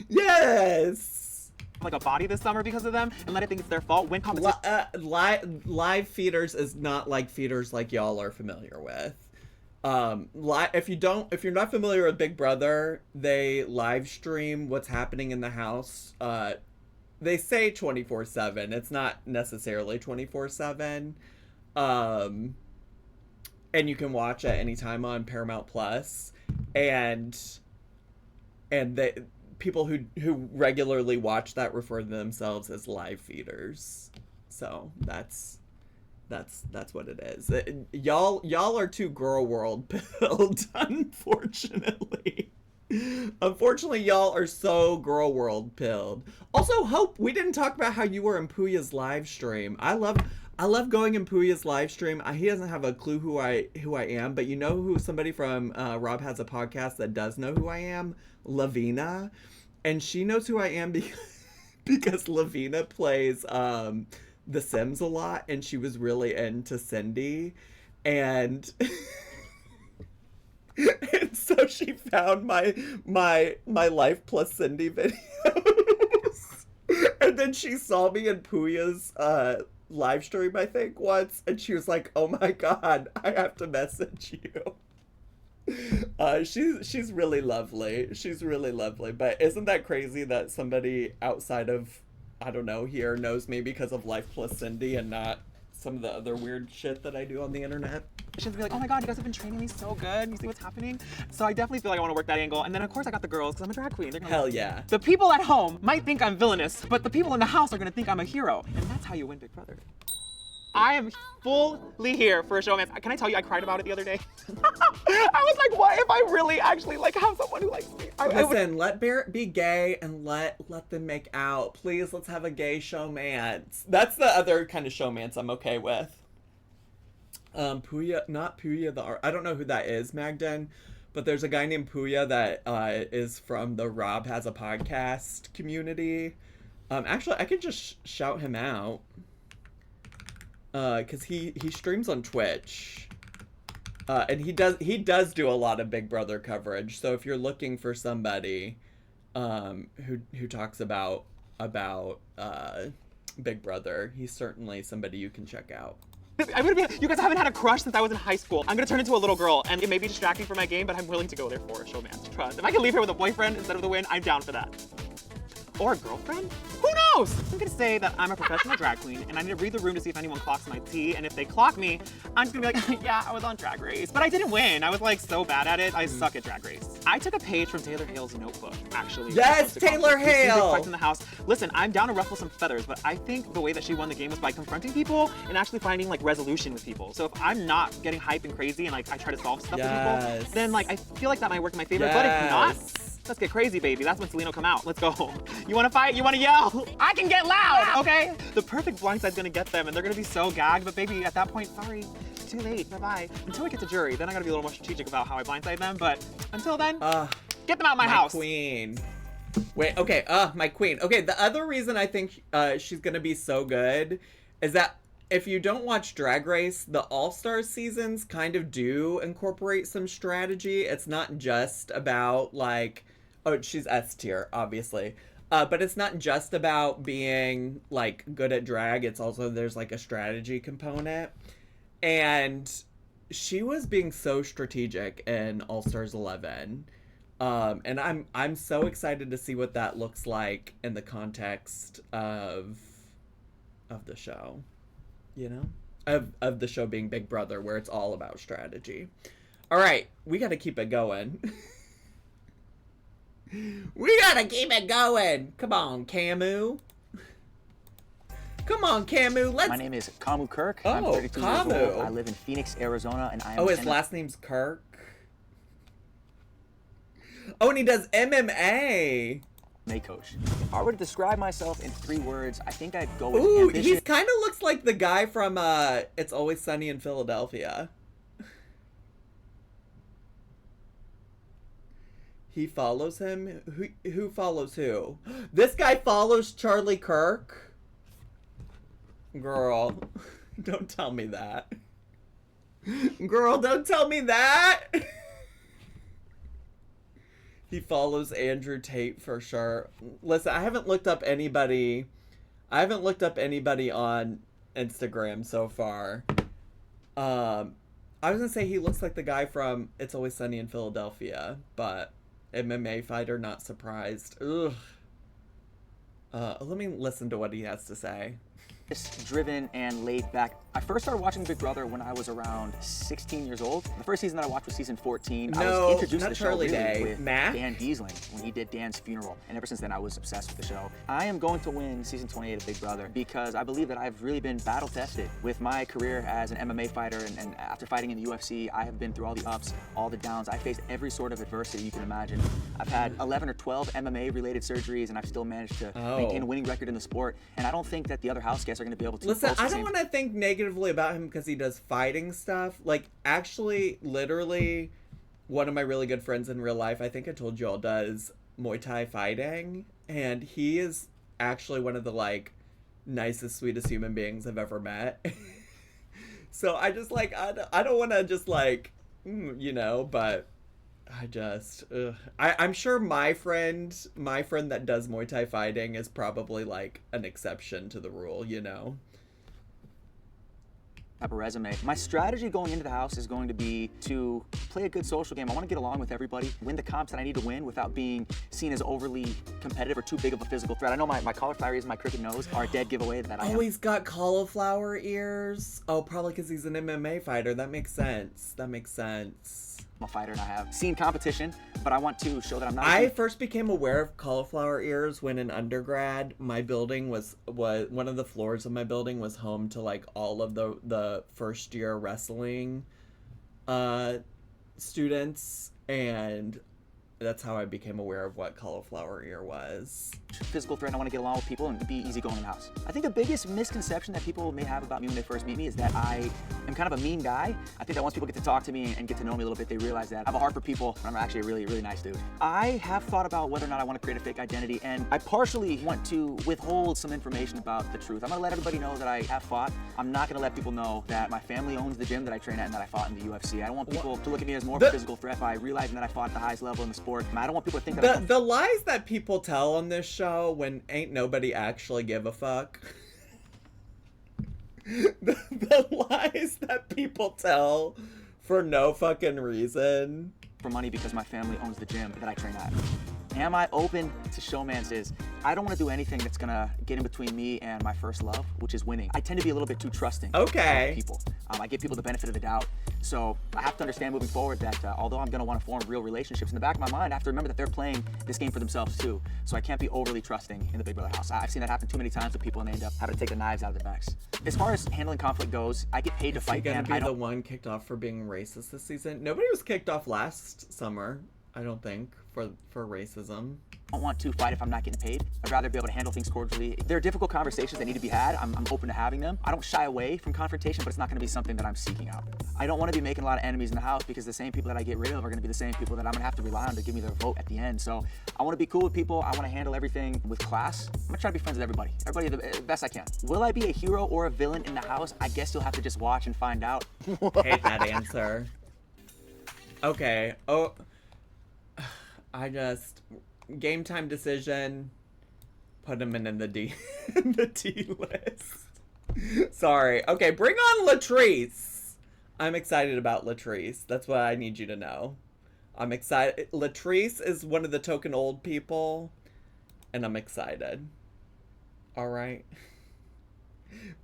S1: Yes.
S9: Like a body this summer because of them and let it think it's their fault. Win competition.
S1: Live feeders is not like feeders like y'all are familiar with. If you're not familiar with Big Brother, they live stream what's happening in the house. They say 24/7. It's not necessarily 24/7. And you can watch at any time on Paramount Plus. And the people who regularly watch that refer to themselves as live feeders. So that's what it is. Y'all are too girl world built, unfortunately. Unfortunately, y'all are so girl world pilled. Also, Hope, we didn't talk about how you were in Puya's live stream. I love going in Puya's live stream. He doesn't have a clue who I am, but you know who somebody from Rob Has a Podcast that does know who I am? Lavina. And she knows who I am because Lavina plays The Sims a lot, and she was really into Cindy. And and so she found my Life Plus Cindy videos. And then she saw me in Puya's live stream, I think, once, and she was like, oh my god, I have to message you. She's really lovely. She's really lovely. But isn't that crazy that somebody outside of, I don't know, here knows me because of Life Plus Cindy and not some of the other weird shit that I do on the internet?
S9: She'll be like, oh my god, you guys have been training me so good. You see what's happening? So I definitely feel like I want to work that angle. And then of course I got the girls because I'm a drag queen.
S1: Hell yeah.
S9: The people at home might think I'm villainous, but the people in the house are going to think I'm a hero. And that's how you win Big Brother. I am fully here for a showman. Can I tell you, I cried about it the other day. I was like, what if I really actually like have someone who likes me?
S1: Listen, let Barrett be gay and let them make out. Please, let's have a gay showmance. That's the other kind of showmance I'm okay with. Puya, not Puya the art. I don't know who that is, Magden, but there's a guy named Puya that is from the Rob Has a Podcast community. Actually, I could just shout him out. Because he streams on Twitch. And he does do a lot of Big Brother coverage. So if you're looking for somebody who talks about Big Brother, he's certainly somebody you can check out.
S9: You guys haven't had a crush since I was in high school. I'm gonna turn into a little girl, and it may be distracting for my game, but I'm willing to go there for a showman. Trust. If I can leave here with a boyfriend instead of the win, I'm down for that. Or a girlfriend? Who knows? I'm gonna say that I'm a professional drag queen, and I need to read the room to see if anyone clocks my tea, and if they clock me, I'm just gonna be like, yeah, I was on Drag Race. But I didn't win. I was like so bad at it. I suck at Drag Race. I took a page from Taylor Hale's notebook, actually.
S1: Yes, Taylor Hale!
S9: Fights in the house. Listen, I'm down to ruffle some feathers, but I think the way that she won the game was by confronting people and actually finding like resolution with people. So if I'm not getting hype and crazy and like I try to solve stuff with people, then like I feel like that might work in my favor. But if not, let's get crazy, baby. That's when Selena come out. Let's go. You wanna fight? You wanna yell? I can get loud, okay? The perfect blindside's gonna get them and they're gonna be so gagged, but baby, at that point, sorry, too late, bye-bye. Until we get to jury, then I gotta be a little more strategic about how I blindside them, but until then, get them out of my house.
S1: Queen. Wait, okay, my queen. Okay, the other reason I think she's gonna be so good is that if you don't watch Drag Race, the All-Stars seasons kind of do incorporate some strategy. It's not just about like, oh, she's S tier, obviously. But it's not just about being like good at drag. It's also, there's like a strategy component. And she was being so strategic in All-Stars 11. And I'm so excited to see what that looks like in the context of the show. You know? Of the show being Big Brother, where it's all about strategy. All right, we got to keep it going. We gotta keep it going. Come on, Camu. Come on, Camu. Let's.
S10: My name is Camu Kirk.
S1: Oh,
S10: I'm 32
S1: Camu.
S10: years old. I live in Phoenix, Arizona, and I am.
S1: Oh, his last name's Kirk. Oh, and he does MMA.
S10: Coach. If I were to describe myself in 3 words, I think I'd go with
S1: Ooh,
S10: ambition.
S1: he kind of looks like the guy from It's Always Sunny in Philadelphia. He follows him? Who follows who? This guy follows Charlie Kirk? Girl, don't tell me that. Girl, don't tell me that! He follows Andrew Tate for sure. Listen, I haven't looked up anybody on Instagram so far. I was gonna say he looks like the guy from It's Always Sunny in Philadelphia, but MMA fighter, not surprised. Ugh. Let me listen to what he has to say.
S10: driven and laid back. I first started watching Big Brother when I was around 16 years old. The first season that I watched was season 14. I was introduced to the show really with Dan Giesling when he did Dan's funeral. And ever since then, I was obsessed with the show. I am going to win season 28 of Big Brother because I believe that I've really been battle tested with my career as an MMA fighter. And after fighting in the UFC, I have been through all the ups, all the downs. I faced every sort of adversity you can imagine. I've had 11 or 12 MMA related surgeries and I've still managed to maintain a winning record in the sport. And I don't think that the other house guests are going to be able to.
S1: Listen, I don't want to think negatively about him because he does fighting stuff. Like, actually, literally, one of my really good friends in real life, I think I told you all, does Muay Thai fighting. And he is actually one of the, like, nicest, sweetest human beings I've ever met. So I just, like, I don't want to just, like, you know, but I just, I'm sure my friend that does Muay Thai fighting is probably, like, an exception to the rule, you know?
S10: Type of resume. My strategy going into the house is going to be to play a good social game. I want to get along with everybody, win the comps that I need to win without being seen as overly competitive or too big of a physical threat. I know my cauliflower ears and my crooked nose are a dead giveaway that I am.
S1: Oh, he's got cauliflower ears? Oh, probably because he's an MMA fighter. That makes sense. That makes sense.
S10: I'm a fighter and I have seen competition, but I want to show that I'm not.
S1: I first became aware of cauliflower ears when in undergrad, my building was one of the floors of my building was home to like all of the first year wrestling students, and that's how I became aware of what cauliflower ear was.
S10: Physical threat, I want to get along with people and be easygoing in the house. I think the biggest misconception that people may have about me when they first meet me is that I am kind of a mean guy. I think that once people get to talk to me and get to know me a little bit, they realize that I have a heart for people, and I'm actually a really, really nice dude. I have thought about whether or not I want to create a fake identity, and I partially want to withhold some information about the truth. I'm going to let everybody know that I have fought. I'm not going to let people know that my family owns the gym that I train at and that I fought in the UFC. I don't want people to look at me as more of a physical threat by realizing that I fought at the highest level in the sport. I don't want people to think that
S1: the lies that people tell on this show when ain't nobody actually give a fuck. the lies that people tell for no fucking reason.
S10: For money because my family owns the gym that I train at. Am I open to showmances? I don't want to do anything that's gonna get in between me and my first love, which is winning. I tend to be a little bit too trusting of people. I give people the benefit of the doubt. So I have to understand moving forward that although I'm gonna want to form real relationships, in the back of my mind, I have to remember that they're playing this game for themselves too. So I can't be overly trusting in the Big Brother house. I've seen that happen too many times with people and they end up having to take the knives out of their backs. As far as handling conflict goes, I get paid to fight.
S1: Is he gonna be the one kicked off for being racist this season? Nobody was kicked off last summer, I don't think, for racism.
S10: I don't want to fight if I'm not getting paid. I'd rather be able to handle things cordially. There are difficult conversations that need to be had. I'm open to having them. I don't shy away from confrontation, but it's not going to be something that I'm seeking out. I don't want to be making a lot of enemies in the house because the same people that I get rid of are going to be the same people that I'm going to have to rely on to give me their vote at the end. So I want to be cool with people. I want to handle everything with class. I'm going to try to be friends with everybody. Everybody the best I can. Will I be a hero or a villain in the house? I guess you'll have to just watch and find out.
S1: Hate that answer. Okay. Oh, game time decision. Put him in the D list. Sorry. Okay, bring on Latrice. I'm excited about Latrice. That's what I need you to know. I'm excited. Latrice is one of the token old people, and I'm excited. All right.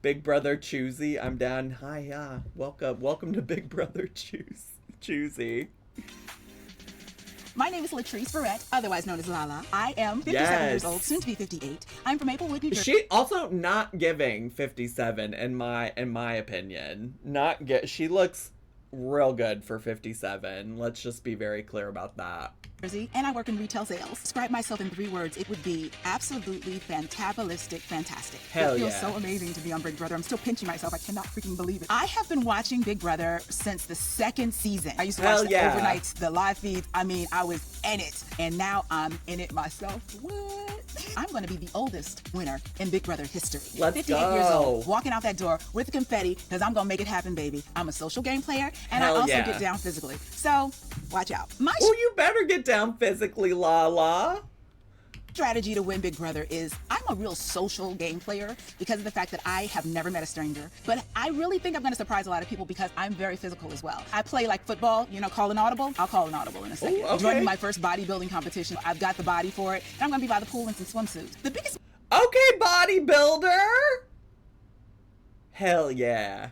S1: Big Brother Choosy, I'm down. Hi, yeah. Welcome to Big Brother Choosy.
S11: My name is Latrice Barrett, otherwise known as Lala. I am 57 years old, soon to be 58. I'm from Maplewood, New Jersey.
S1: She also not giving 57 in my opinion. She looks real good for 57. Let's just be very clear about that.
S11: And I work in retail sales. Describe myself in 3 words, it would be absolutely fantabalistic, fantastic.
S1: Hell
S11: It feels
S1: yeah.
S11: so amazing to be on Big Brother. I'm still pinching myself. I cannot freaking believe it. I have been watching Big Brother since the 2nd season. I used to watch the overnights, the live feeds. I mean, I was in it. And now I'm in it myself. What? I'm going to be the oldest winner in Big Brother history.
S1: Let's
S11: 58
S1: go.
S11: years old, walking out that door with the confetti, because I'm going to make it happen, baby. I'm a social game player, and
S1: Hell
S11: I also
S1: yeah.
S11: get down physically. So, watch out.
S1: Oh, you better get down physically, Lala.
S11: Strategy to win Big Brother is I'm a real social game player because of the fact that I have never met a stranger. But I really think I'm going to surprise a lot of people because I'm very physical as well. I play like football, call an audible. I'll call an audible in a second.
S1: Ooh, okay.
S11: Joining my first bodybuilding competition. I've got the body for it. And I'm going to be by the pool in some swimsuits. The biggest...
S1: Okay, bodybuilder. Hell yeah.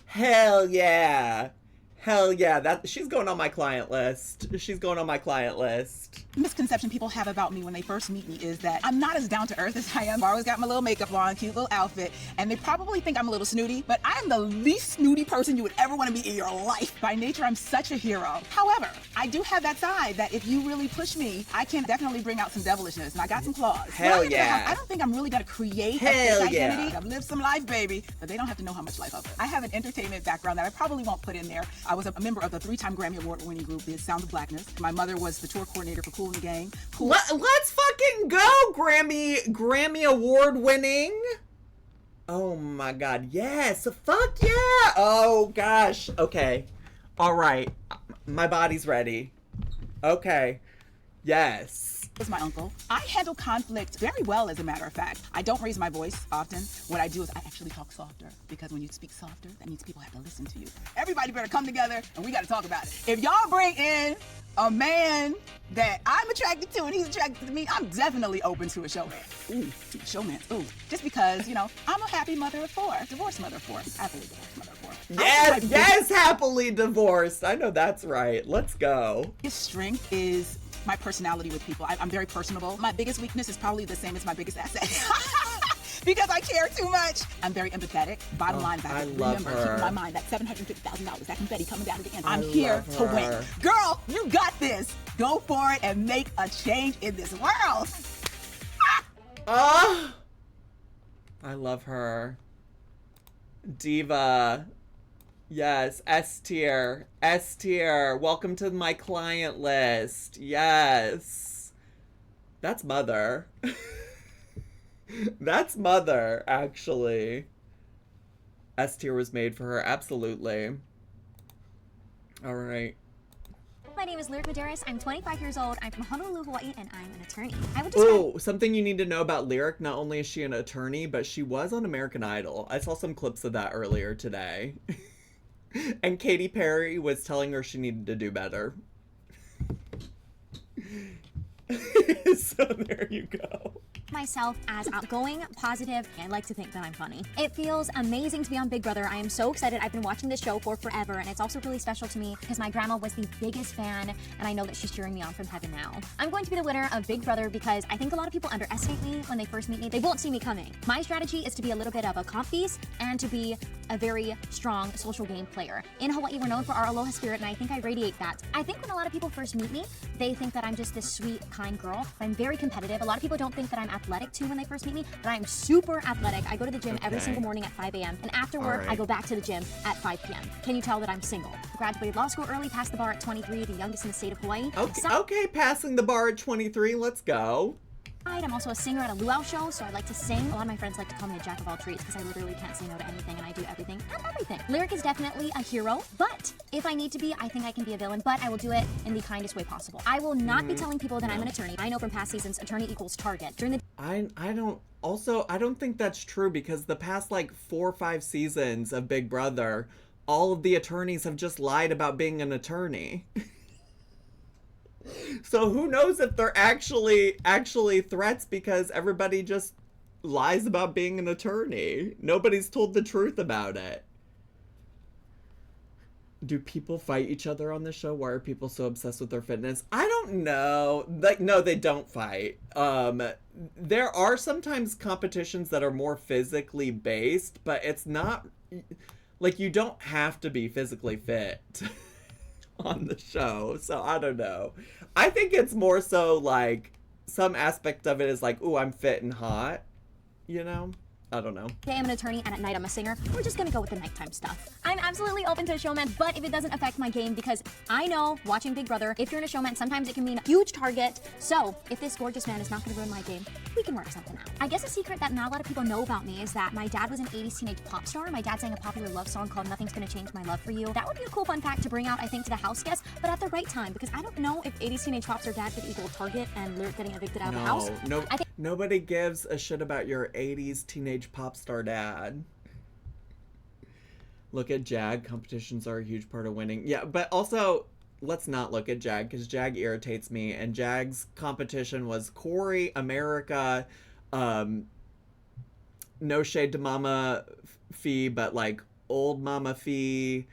S1: Hell yeah. Hell yeah. That she's going on my client list. She's going on my client list.
S11: Misconception people have about me when they first meet me is that I'm not as down to earth as I am. I always got my little makeup on, cute little outfit, and they probably think I'm a little snooty, but I'm the least snooty person you would ever want to meet in your life. By nature, I'm such a hero. However, I do have that side that if you really push me, I can definitely bring out some devilishness, and I got some claws.
S1: Hell yeah.
S11: I don't think I'm really gonna create a
S1: Hell
S11: fake
S1: yeah.
S11: identity. I've lived some life, baby, but they don't have to know how much life I've lived. I have an entertainment background that I probably won't put in there. I was a member of the 3-time Grammy Award-winning group, The Sound of Blackness. My mother was the tour coordinator for Kool and the Gang.
S1: Let's fucking go, Grammy Award winning. Oh my God, yes, fuck yeah. Oh gosh, okay. All right, my body's ready. Okay, yes.
S11: Is my uncle. I handle conflict very well, as a matter of fact. I don't raise my voice often. What I do is I actually talk softer, because when you speak softer, that means people have to listen to you. Everybody better come together, and we gotta talk about it. If y'all bring in a man that I'm attracted to and he's attracted to me, I'm definitely open to a showman. Ooh, showman, ooh. Just because, you know, I'm a happy mother of 4, divorced mother of 4, happily divorced mother of 4.
S1: Yes, happily divorced. I know that's right. Let's go.
S11: His strength is my personality with people. I'm very personable. My biggest weakness is probably the same as my biggest asset. Because I care too much. I'm very empathetic. Bottom line, I remember keeping in my mind that $750,000, that confetti coming down at the end. I'm here to win. Girl, you got this. Go for it and make a change in this world.
S1: I love her. Diva. Yes, S tier. S tier. Welcome to my client list. Yes. That's mother. That's mother, actually. S tier was made for her, absolutely. All right.
S12: My name is Lyric Medeiros. I'm 25 years old. I'm from Honolulu, Hawaii, and I'm an attorney. I would describe
S1: something you need to know about Lyric. Not only is she an attorney, but she was on American Idol. I saw some clips of that earlier today. And Katy Perry was telling her she needed to do better. So there you go.
S12: myself as outgoing, positive, and I like to think that I'm funny. It feels amazing to be on Big Brother. I am so excited. I've been watching this show for forever, and it's also really special to me because my grandma was the biggest fan, and I know that she's cheering me on from heaven now. I'm going to be the winner of Big Brother because I think a lot of people underestimate me when they first meet me. They won't see me coming. My strategy is to be a little bit of a comp beast and to be a very strong social game player. In Hawaii, we're known for our aloha spirit, and I think I radiate that. I think when a lot of people first meet me, they think that I'm just this sweet, kind girl. I'm very competitive. A lot of people don't think that I'm athletic too when they first meet me, but I'm super athletic. I go to the gym every single morning at 5 a.m. and after work, I go back to the gym at 5 p.m. Can you tell that I'm single? Graduated law school early, passed the bar at 23, the youngest in the state of Hawaii.
S1: Okay, passing the bar at 23, let's go.
S12: I'm also a singer at a luau show, so I like to sing. A lot of my friends like to call me a jack of all trades because I literally can't say no to anything and I do everything and everything. Lyric is definitely a hero, but if I need to be, I think I can be a villain, but I will do it in the kindest way possible. I will not be telling people that I'm an attorney. I know from past seasons, attorney equals target. During the
S1: I don't think that's true because the past like 4 or 5 seasons of Big Brother, all of the attorneys have just lied about being an attorney. So who knows if they're actually threats because everybody just lies about being an attorney. Nobody's told the truth about it. Do people fight each other on the show? Why are people so obsessed with their fitness? I don't know. Like, no, they don't fight. There are sometimes competitions that are more physically based, but it's not like you don't have to be physically fit on the show. So I don't know. I think it's more so like some aspect of it is like, ooh, I'm fit and hot, you know? I don't know.
S12: Today I'm an attorney and at night I'm a singer. We're just gonna go with the nighttime stuff. I'm absolutely open to a showman, but if it doesn't affect my game, because I know watching Big Brother, if you're in a showman, sometimes it can mean a huge target. So if this gorgeous man is not gonna ruin my game, we can work something out. I guess a secret that not a lot of people know about me is that my dad was an 80s teenage pop star. My dad sang a popular love song called Nothing's Gonna Change My Love for You. That would be a cool fun fact to bring out, I think, to the house guests, but at the right time, because I don't know if 80s teenage pop star dad could equal target and Lyric getting evicted out of the house.
S1: Nobody gives a shit about your 80s teenage pop star dad. Look at Jag. Competitions are a huge part of winning. Yeah, but also, let's not look at Jag, because Jag irritates me, and Jag's competition was Corey, America, No Shade to Mama, Fee, but like old Mama Fee,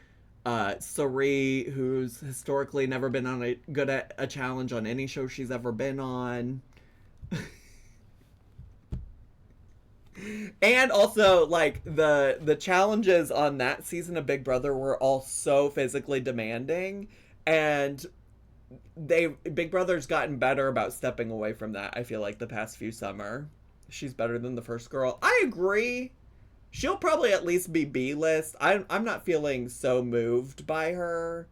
S1: Sari, who's historically never been on good at a challenge on any show she's ever been on. And also, like, the challenges on that season of Big Brother were all so physically demanding, and Big Brother's gotten better about stepping away from that, I feel like, the past few summer. She's better than the first girl. I agree. She'll probably at least be B-list. I'm not feeling so moved by her,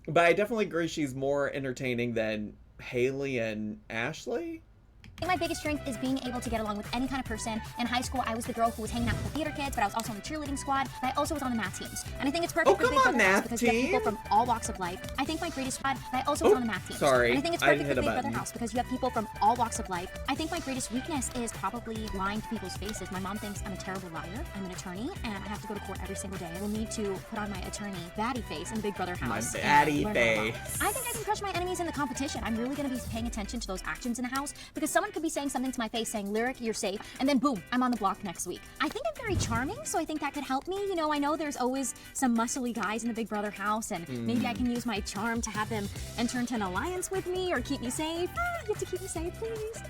S1: but I definitely agree she's more entertaining than Haley and Ashley.
S12: I think my biggest strength is being able to get along with any kind of person. In high school, I was the girl who was hanging out with the theater kids, but I was also on the cheerleading squad, and I also was on the math teams. And I think it's perfect for Big Brother House because you have people from all walks of life. I think my greatest squad, and I also was on the math teams.
S1: Sorry,
S12: and I think it's perfect for Big Brother House because you have people from all walks of life. I think my greatest weakness is probably lying to people's faces. My mom thinks I'm a terrible liar. I'm an attorney, and I have to go to court every single day. I will need to put on my attorney baddie face in Big Brother House.
S1: My baddie face.
S12: I think I can crush my enemies in the competition. I'm really going to be paying attention to those actions in the house because someone could be saying something to my face saying, Lyric, you're safe, and then boom, I'm on the block next week. I think I'm very charming, so I think that could help me. You know, I know there's always some muscly guys in the Big Brother house, and maybe I can use my charm to have them enter into an alliance with me or keep me safe. You have to keep me safe, please.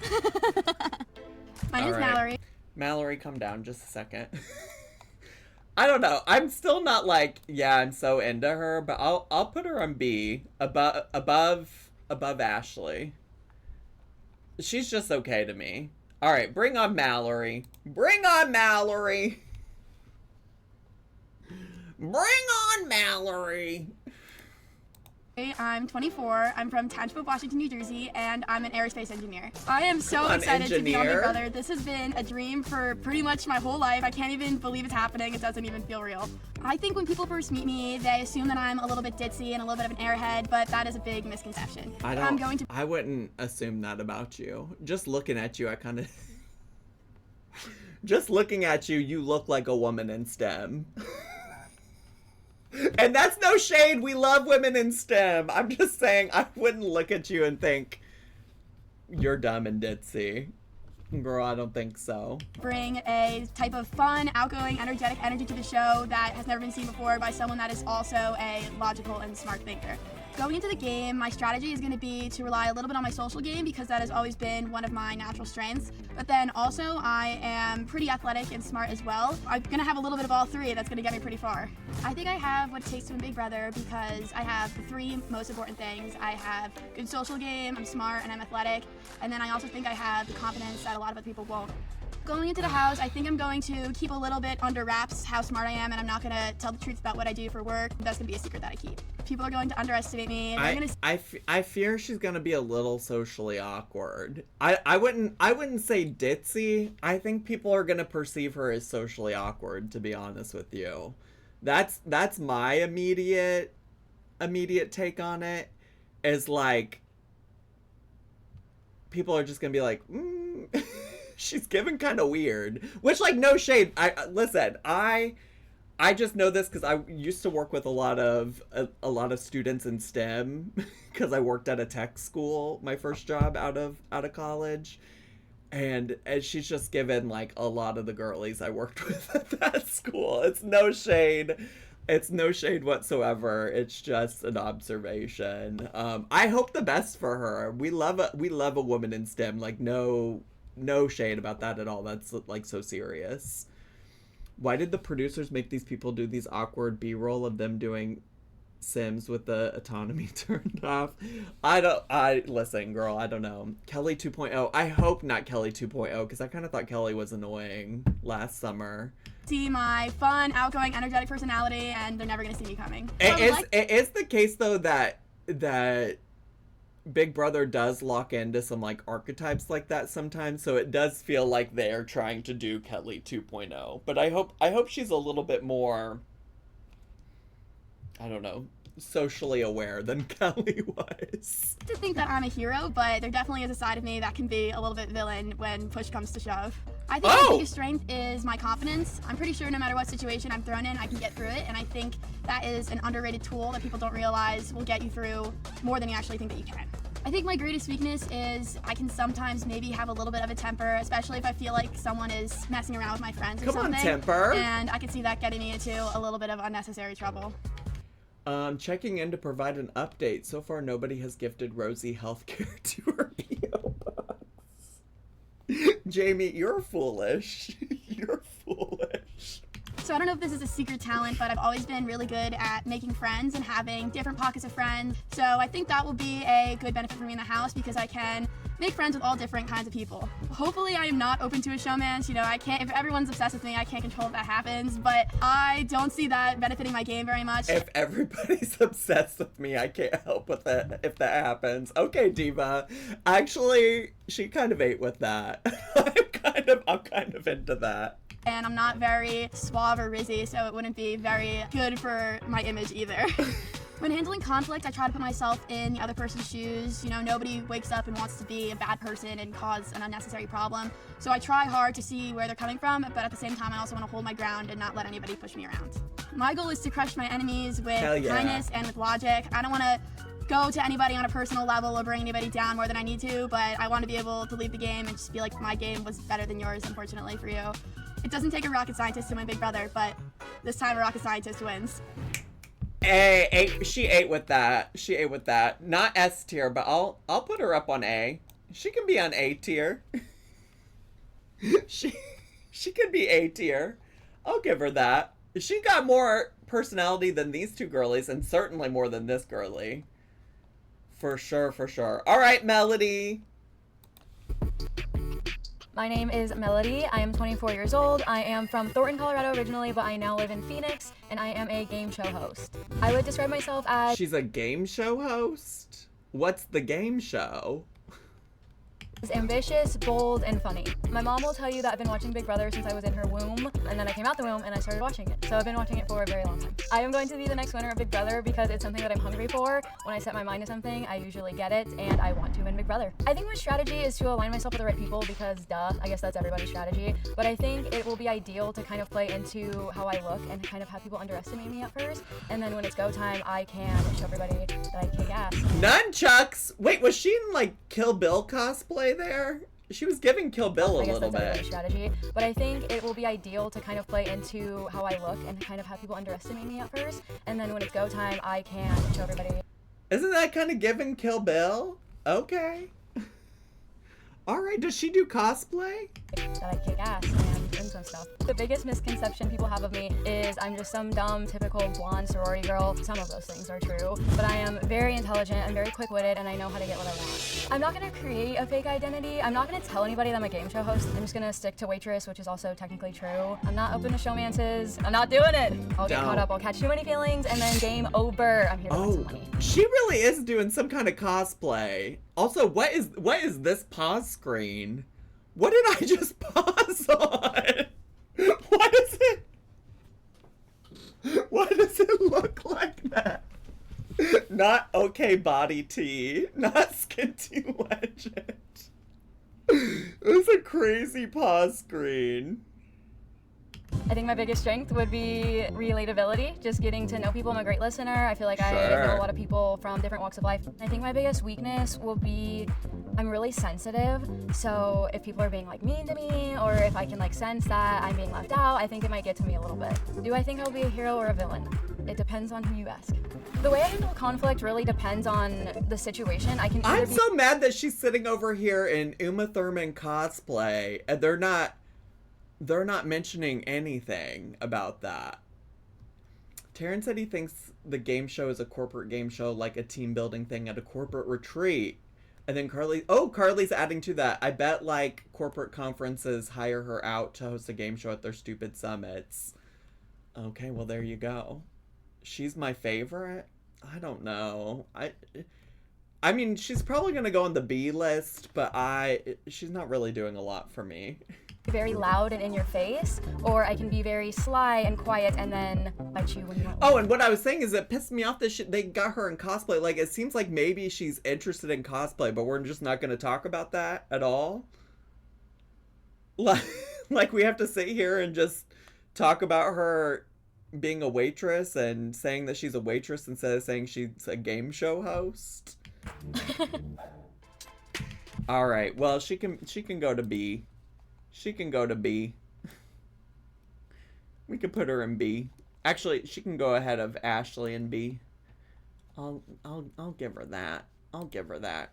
S12: My name's Mallory.
S1: Mallory, come down just a second. I don't know. I'm still not like, yeah, I'm so into her, but I'll put her on B, above Ashley. She's just okay to me. All right, bring on Mallory. Bring on Mallory. Bring on Mallory.
S13: I'm 24. I'm from Township of Washington, New Jersey, and I'm an aerospace engineer. I am so excited to be on Big Brother. This has been a dream for pretty much my whole life. I can't even believe it's happening. It doesn't even feel real. I think when people first meet me, they assume that I'm a little bit ditzy and a little bit of an airhead, but that is a big misconception.
S1: I wouldn't assume that about you. Just looking at you, I kind of... Just looking at you, you look like a woman in STEM. And that's no shade. We love women in STEM. I'm just saying I wouldn't look at you and think you're dumb and ditzy. Girl, I don't think so.
S13: Bring a type of fun, outgoing, energetic energy to the show that has never been seen before by someone that is also a logical and smart thinker. Going into the game, my strategy is going to be to rely a little bit on my social game because that has always been one of my natural strengths. But then also, I am pretty athletic and smart as well. I'm going to have a little bit of all three. That's going to get me pretty far. I think I have what it takes to win Big Brother because I have the three most important things. I have good social game, I'm smart, and I'm athletic. And then I also think I have the confidence that a lot of other people won't. Going into the house, I think I'm going to keep a little bit under wraps how smart I am, and I'm not going to tell the truth about what I do for work. That's going to be a secret that I keep. People are going to underestimate me.
S1: I fear she's going to be a little socially awkward. I wouldn't say ditzy. I think people are going to perceive her as socially awkward, to be honest with you. That's my immediate take on it. Is like people are just going to be like, she's given kind of weird, which, like, no shade. I just know this because I used to work with a lot of students in STEM because I worked at a tech school, my first job out of college, and she's just given like a lot of the girlies I worked with at that school. It's no shade. It's no shade whatsoever. It's just an observation. I hope the best for her. We love a woman in STEM. Like, no shade about that at all. That's like so serious. Why did the producers make these people do these awkward B-roll of them doing Sims with the autonomy turned off? Listen, girl, I don't know. Kelly 2.0. I hope not Kelly 2.0 because I kind of thought Kelly was annoying last summer.
S13: See my fun, outgoing, energetic personality, and they're never going to see me coming.
S1: It is the case, though, that Big Brother does lock into some like archetypes like that sometimes, so it does feel like they're trying to do Kelly 2.0. But I hope she's a little bit more, I don't know, socially aware than Kelly was.
S13: To think that I'm a hero, but there definitely is a side of me that can be a little bit villain when push comes to shove. I think my biggest strength is my confidence. I'm pretty sure no matter what situation I'm thrown in, I can get through it, and I think that is an underrated tool that people don't realize will get you through more than you actually think that you can. I think my greatest weakness is I can sometimes maybe have a little bit of a temper, especially if I feel like someone is messing around with my friends or something.
S1: Come on, temper.
S13: And I can see that getting me into a little bit of unnecessary trouble.
S1: Checking in to provide an update. So far, nobody has gifted Rosie healthcare to her P.O. box. Jamie, you're foolish. You're foolish.
S13: So I don't know if this is a secret talent, but I've always been really good at making friends and having different pockets of friends. So I think that will be a good benefit for me in the house because I can make friends with all different kinds of people. Hopefully I am not open to a showmance. You know, I can't, if everyone's obsessed with me, I can't control if that happens, but I don't see that benefiting my game very much.
S1: If everybody's obsessed with me, I can't help with it if that happens. Okay, Diva. Actually, she kind of ate with that. I'm kind of into that.
S13: And I'm not very suave or rizzy, so it wouldn't be very good for my image either. When handling conflict, I try to put myself in the other person's shoes. You know, nobody wakes up and wants to be a bad person and cause an unnecessary problem. So I try hard to see where they're coming from, but at the same time, I also want to hold my ground and not let anybody push me around. My goal is to crush my enemies with kindness and with logic. I don't want to go to anybody on a personal level or bring anybody down more than I need to, but I want to be able to leave the game and just feel like my game was better than yours, unfortunately for you. It doesn't take a rocket scientist to win Big Brother, but this time a rocket scientist wins.
S1: She ate with that. She ate with that. Not S tier, but I'll put her up on A. She can be on A tier. she can be A tier. I'll give her that. She got more personality than these two girlies, and certainly more than this girly. For sure, for sure. All right, Melody.
S14: My name is Melody. I am 24 years old. I am from Thornton, Colorado originally, but I now live in Phoenix, and I am a game show host. I would describe myself as...
S1: She's a game show host? What's the game show?
S14: Ambitious, bold, and funny. My mom will tell you that I've been watching Big Brother since I was in her womb, and then I came out the womb and I started watching it. So I've been watching it for a very long time. I am going to be the next winner of Big Brother because it's something that I'm hungry for. When I set my mind to something, I usually get it, and I want to win Big Brother. I think my strategy is to align myself with the right people because, duh, I guess that's everybody's strategy. But I think it will be ideal to kind of play into how I look and kind of have people underestimate me at first. And then when it's go time, I can show everybody that I kick ass.
S1: Nunchucks! Wait, was she in, like, Kill Bill cosplay there? She was giving Kill Bill a little bit.
S14: Strategy, but I think it will be ideal to kind of play into how I look and kind of have people underestimate me at first, and then when it's go time, I can show everybody.
S1: Isn't that kind of giving Kill Bill? Okay. All right, does she do cosplay?
S14: That I kick ass and some stuff. The biggest misconception people have of me is I'm just some dumb, typical blonde sorority girl. Some of those things are true, but I am very intelligent, I'm very quick-witted, and I know how to get what I want. I'm not gonna create a fake identity. I'm not gonna tell anybody that I'm a game show host. I'm just gonna stick to waitress, which is also technically true. I'm not open to showmances. I'm not doing it. I'll get caught up, I'll catch too many feelings, and then game over. I'm here to win some money.
S1: She really is doing some kind of cosplay. Also, what is this pause screen? What did I just pause on? Why does it look like that? Not okay body tea, not skin tea legend. It was a crazy pause screen.
S14: I think my biggest strength would be relatability, just getting to know people. I'm a great listener. I feel like I know a lot of people from different walks of life. I think my biggest weakness will be I'm really sensitive, so if people are being like mean to me, or if I can like sense that I'm being left out, I think it might get to me a little bit. Do I think I'll be a hero or a villain? It depends on who you ask. The way I handle conflict really depends on the situation.
S1: I'm so mad that she's sitting over here in Uma Thurman cosplay, and they're not mentioning anything about that. Taryn said he thinks the game show is a corporate game show, like a team building thing at a corporate retreat. And then Carly's adding to that. I bet like corporate conferences hire her out to host a game show at their stupid summits. Okay, well there you go. She's my favorite? I don't know. I mean, she's probably gonna go on the B list, but she's not really doing a lot for me.
S14: Very loud and in your face, or I can be very sly and quiet and then bite you when you don't.
S1: Oh, and what I was saying is it pissed me off that they got her in cosplay. Like, it seems like maybe she's interested in cosplay, but we're just not going to talk about that at all. Like we have to sit here and just talk about her being a waitress and saying that she's a waitress instead of saying she's a game show host. All right. Well, she can go to B. She can go to B. We could put her in B. Actually, she can go ahead of Ashley in B. I'll give her that. I'll give her that.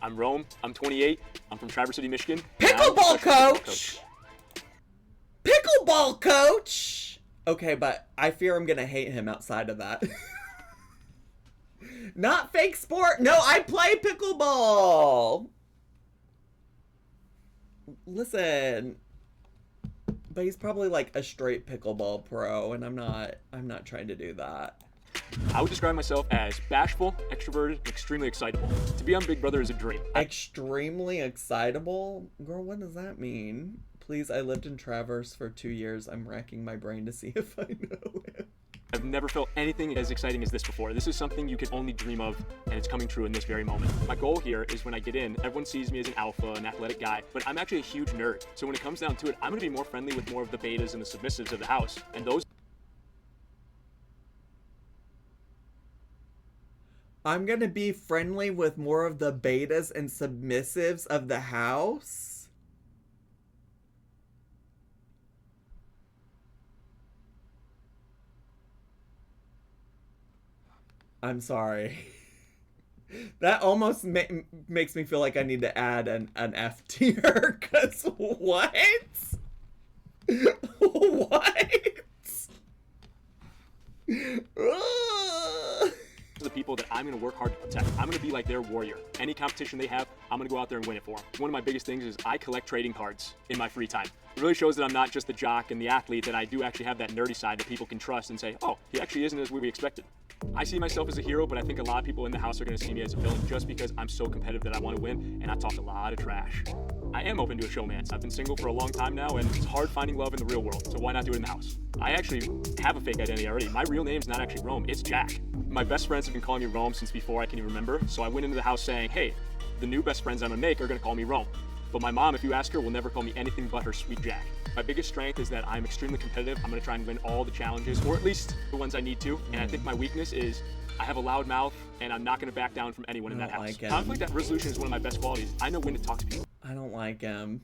S4: I'm Rome. I'm 28. I'm from Traverse City, Michigan.
S1: Pickleball coach! Pickleball coach! Okay, but I fear I'm gonna hate him outside of that. Not fake sport. No, I play pickleball. Listen. But he's probably like a straight pickleball pro, and I'm not trying to do that.
S4: I would describe myself as bashful, extroverted, and extremely excitable. To be on Big Brother is a dream.
S1: Extremely excitable? Girl, what does that mean? Please, I lived in Traverse for 2 years. I'm racking my brain to see if I know him.
S4: I've never felt anything as exciting as this before. This is something you can only dream of, and it's coming true in this very moment. My goal here is when I get in, everyone sees me as an alpha, an athletic guy, but I'm actually a huge nerd. So when it comes down to it, I'm gonna be more friendly with more of the betas and the submissives of the house. And those
S1: I'm gonna be friendly with more of the betas and submissives of the house? I'm sorry. That almost makes me feel like I need to add an F tier, cause what? What?
S4: the people that I'm going to work hard to protect. I'm going to be like their warrior. Any competition they have, I'm going to go out there and win it for them. One of my biggest things is I collect trading cards in my free time. It really shows that I'm not just the jock and the athlete, that I do actually have that nerdy side that people can trust and say, oh, he actually isn't as we expected. I see myself as a hero, but I think a lot of people in the house are going to see me as a villain just because I'm so competitive that I want to win and I talk a lot of trash. I am open to a showmance. I've been single for a long time now, and it's hard finding love in the real world, so why not do it in the house? I actually have a fake identity already. My real name's not actually Rome, it's Jack. My best friends have been calling me Rome since before I can even remember, so I went into the house saying, hey, the new best friends I'm gonna make are gonna call me Rome. But my mom, if you ask her, will never call me anything but her sweet Jack. My biggest strength is that I'm extremely competitive. I'm gonna try and win all the challenges, or at least the ones I need to, and I think my weakness is I have a loud mouth, and I'm not gonna back down from anyone in that house.
S1: Like
S4: Conflict resolution is one of my best qualities. I know when to talk to people.
S1: I don't like him.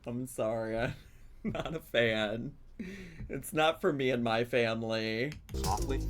S1: I'm sorry, I'm not a fan. It's not for me and my family.
S4: Softly.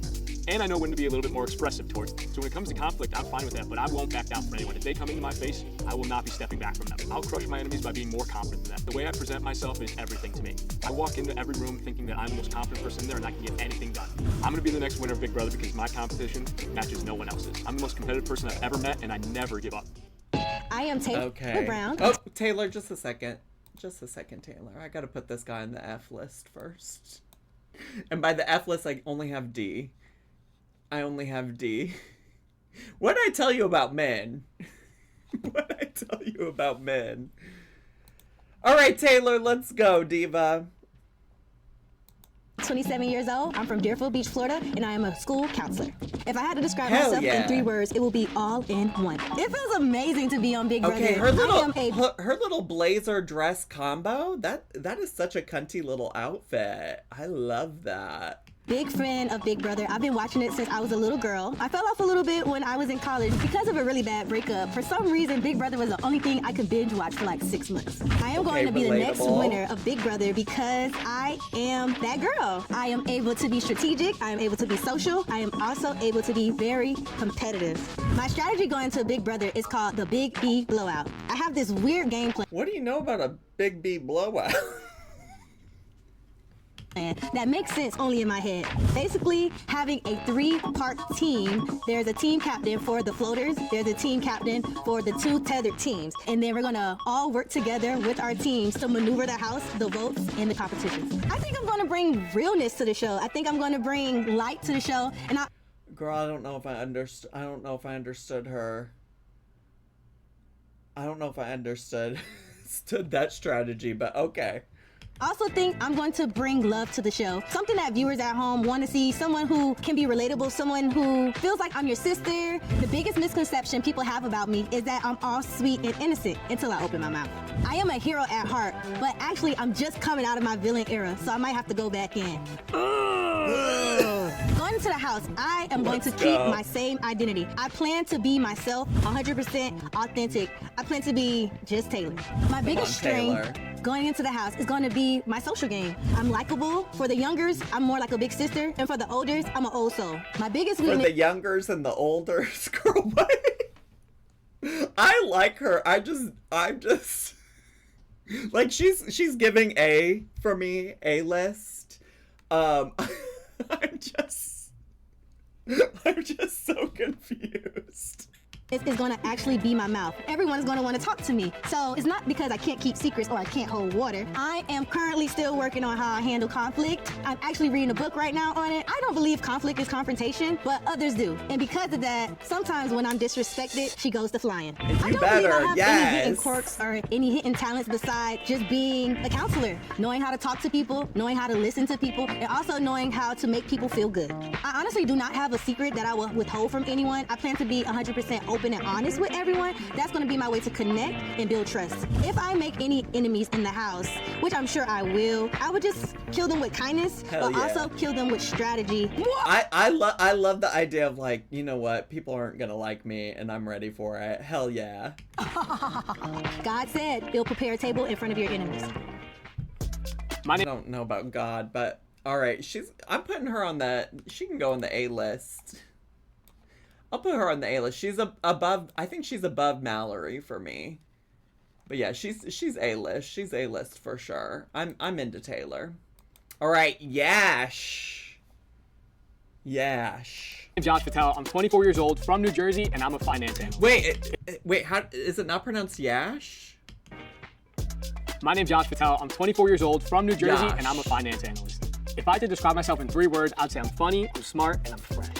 S4: And I know when to be a little bit more expressive towards them. So when it comes to conflict, I'm fine with that, but I won't back down from anyone. If they come into my face, I will not be stepping back from them. I'll crush my enemies by being more confident than them. The way I present myself is everything to me. I walk into every room thinking that I'm the most confident person in there and I can get anything done. I'm gonna be the next winner of Big Brother because my competition matches no one else's. I'm the most competitive person I've ever met, and I never give up.
S12: I am Taylor Brown.
S1: Oh, Taylor, just a second. Just a second, Taylor. I gotta put this guy on the F list first. And by the F list, I only have D. I only have D. What did I tell you about men? What did I tell you about men? All right, Taylor, let's go, diva.
S12: 27 years old. I'm from Deerfield Beach, Florida, and I am a school counselor. If I had to describe myself in 3 words, it will be all in one. It feels amazing to be on Big Brother.
S1: Okay, her little blazer dress combo, that is such a cunty little outfit. I love that.
S12: Big fan of Big Brother. I've been watching it since I was a little girl. I fell off a little bit when I was in college because of a really bad breakup. For some reason, Big Brother was the only thing I could binge watch for like 6 months. I am going to be the next winner of Big Brother because I am that girl. I am able to be strategic. I am able to be social. I am also able to be very competitive. My strategy going to Big Brother is called the Big B Blowout. I have this weird game plan.
S1: What do you know about a Big B blowout?
S12: That makes sense only in my head. Basically, having a 3-part team, there's a team captain for the floaters, there's a team captain for the 2 tethered teams, and then we're gonna all work together with our teams to maneuver the house, the votes, and the competitions. I think I'm gonna bring realness to the show. I think I'm gonna bring light to the show, and
S1: Girl, I don't know if I understood her. I don't know if I understood that strategy, but okay.
S15: I also think I'm going to bring love to the show. Something that viewers at home want to see, someone who can be relatable, someone who feels like I'm your sister. The biggest misconception people have about me is that I'm all sweet and innocent until I open my mouth. I am a hero at heart, but actually I'm just coming out of my villain era, so I might have to go back in. Going into the house, I am going to keep my same identity. I plan to be myself, 100% authentic. I plan to be just Taylor. My biggest strength going into the house is going to be my social game. I'm likable. For the youngers, I'm more like a big sister. And for the olders, I'm an old soul. My biggest weakness...
S1: For the youngers and the olders, girl, what? I like her. I'm just... Like, she's giving A for me, A-list. I'm just so confused.
S15: Is going to actually be my mouth. Everyone's going to want to talk to me. So it's not because I can't keep secrets or I can't hold water. I am currently still working on how I handle conflict. I'm actually reading a book right now on it. I don't believe conflict is confrontation, but others do. And because of that, sometimes when I'm disrespected, she goes to flying. I don't believe I have any hidden quirks or any hidden talents besides just being a counselor. Knowing how to talk to people, knowing how to listen to people, and also knowing how to make people feel good. I honestly do not have a secret that I will withhold from anyone. I plan to be 100% open and honest with everyone. That's going to be my way to connect and build trust. If I make any enemies in the house, which I'm sure I will, I would just kill them with kindness, but also kill them with strategy.
S1: I love the idea of, like, you know what, people aren't gonna like me and I'm ready for it. Hell yeah.
S15: God said he'll prepare a table in front of your enemies.
S1: I don't know about God, but all right, I'm putting her on she can go on the A list. I'll put her on the A list. She's above, I think she's above Mallory for me. But yeah, she's A list. She's A list for sure. I'm into Taylor. All right, Yash.
S6: I'm Josh Patel. I'm 24 years old, from New Jersey, and I'm a finance analyst.
S1: Wait, how is it not pronounced Yash?
S6: My name's Josh Patel. I'm 24 years old, from New Jersey, and I'm a finance analyst. If I had to describe myself in 3 words, I'd say I'm funny, I'm smart, and I'm fresh.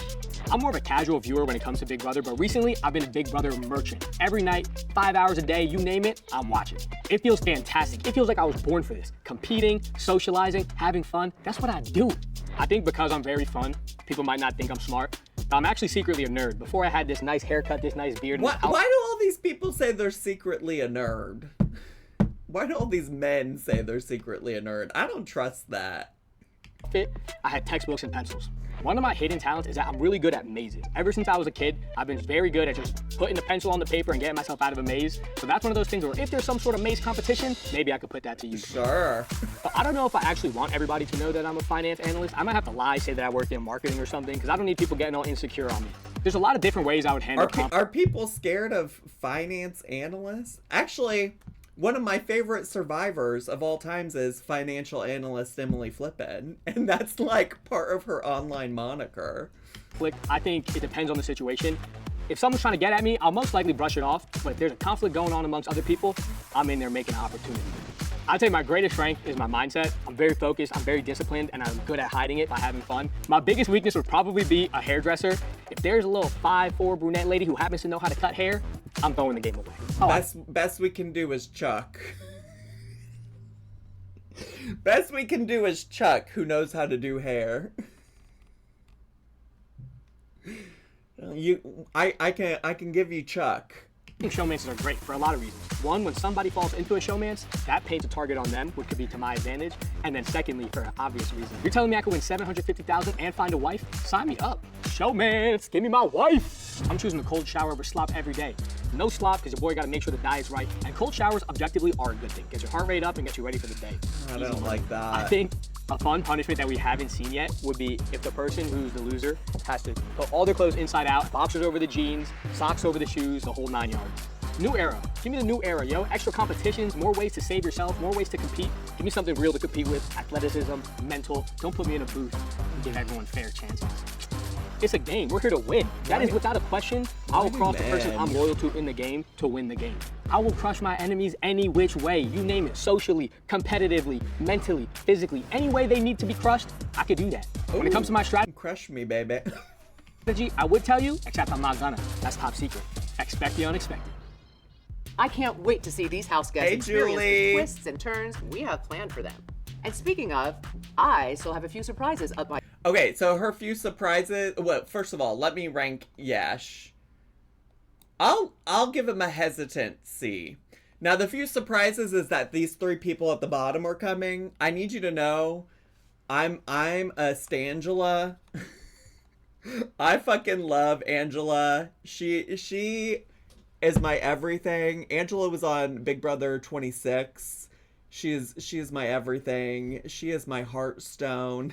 S6: I'm more of a casual viewer when it comes to Big Brother, but recently I've been a Big Brother merchant. Every night, 5 hours a day, you name it, I'm watching. It feels fantastic. It feels like I was born for this. Competing, socializing, having fun, that's what I do. I think because I'm very fun, people might not think I'm smart, but I'm actually secretly a nerd. Before I had this nice haircut, this nice beard.
S1: Why do all these people say they're secretly a nerd? Why do all these men say they're secretly a nerd? I don't trust that.
S6: I had textbooks and pencils. One of my hidden talents is that I'm really good at mazes. Ever since I was a kid, I've been very good at just putting the pencil on the paper and getting myself out of a maze. So that's one of those things where if there's some sort of maze competition, maybe I could put that to use.
S1: Sure.
S6: But I don't know if I actually want everybody to know that I'm a finance analyst. I might have to lie, say that I work in marketing or something, because I don't need people getting all insecure on me. There's a lot of different ways I would handle
S1: Are people scared of finance analysts? Actually, one of my favorite survivors of all times is financial analyst Emily Flippin, and that's like part of her online moniker.
S6: I think it depends on the situation. If someone's trying to get at me, I'll most likely brush it off, but if there's a conflict going on amongst other people, I'm in there making an opportunity. I'd say my greatest strength is my mindset. I'm very focused, I'm very disciplined, and I'm good at hiding it by having fun. My biggest weakness would probably be a hairdresser. If there's a little 5'4" brunette lady who happens to know how to cut hair, I'm throwing the game away.
S1: Best we can do is Chuck. Best we can do is Chuck, who knows how to do hair. I can give you Chuck.
S6: I think showmances are great for a lot of reasons. One, when somebody falls into a showmance, that paints a target on them, which could be to my advantage. And then secondly, for an obvious reason. You're telling me I could win $750,000 and find a wife? Sign me up. Showmance, give me my wife. I'm choosing the cold shower over slop every day. No slop, because your boy got to make sure the diet's right. And cold showers, objectively, are a good thing. Get your heart rate up and get you ready for the day.
S1: I don't like that.
S6: I think a fun punishment that we haven't seen yet would be if the person who's the loser has to put all their clothes inside out, boxers over the jeans, socks over the shoes, the whole 9 yards. New era. Give me the new era, yo. Extra competitions, more ways to save yourself, more ways to compete. Give me something real to compete with. Athleticism, mental. Don't put me in a booth and give everyone fair chances. It's a game. We're here to win. That is without a question. I will cross the person I'm loyal to in the game to win the game. I will crush my enemies any which way. You name it. Socially, competitively, mentally, physically. Any way they need to be crushed, I could do that. When it comes to my strategy,
S1: crush me, baby.
S6: I would tell you, except I'm not gonna. That's top secret. Expect the unexpected.
S3: I can't wait to see these house guests experience the twists and turns we have planned for them.
S16: And speaking of, I still have a few surprises up my...
S1: Okay, so her few surprises... Well, first of all, let me rank Yash. I'll give him a hesitant C. Now, the few surprises is that these 3 people at the bottom are coming. I need you to know, I'm a Stangela. I fucking love Angela. She is my everything. Angela was on Big Brother 26. She is my everything. She is my heartstone.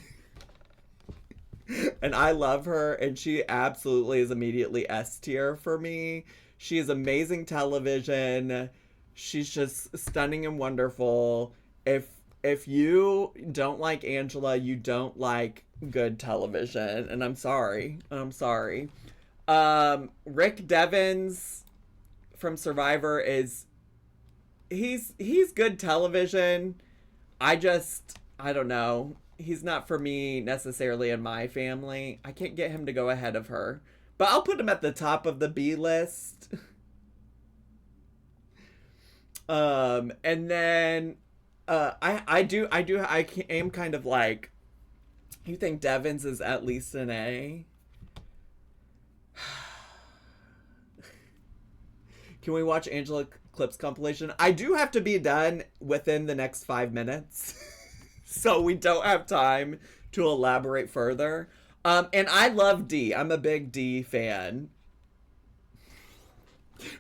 S1: And I love her, and she absolutely is immediately S tier for me. She is amazing television. She's just stunning and wonderful. If you don't like Angela, you don't like good television, and I'm sorry. Rick Devens from Survivor he's good television. I don't know. He's not for me necessarily in my family. I can't get him to go ahead of her. But I'll put him at the top of the B list. And then I am kind of like, you think Devins is at least an A? Can we watch Angela Clips compilation? I do have to be done within the next 5 minutes. So we don't have time to elaborate further. And I love Dee. I'm a big Dee fan.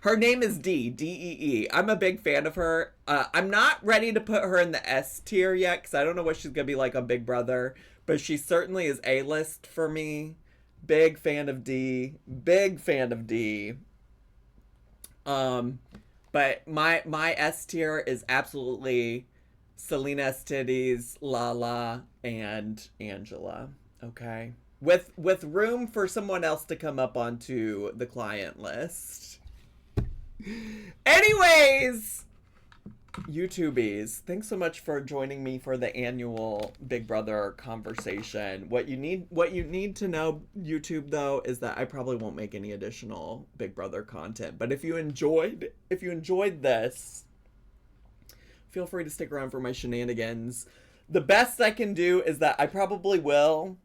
S1: Her name is Dee, D-E-E. I'm a big fan of her. I'm not ready to put her in the S tier yet, because I don't know what she's going to be like on Big Brother. But she certainly is A-list for me. Big fan of Dee. Big fan of Dee. But my S tier is absolutely Selena's titties, Lala, and Angela. Okay, with room for someone else to come up onto the client list. Anyways, YouTubies, thanks so much for joining me for the annual Big Brother conversation. What you need to know, YouTube, though, is that I probably won't make any additional Big Brother content. But if you enjoyed this, feel free to stick around for my shenanigans. The best I can do is that I probably will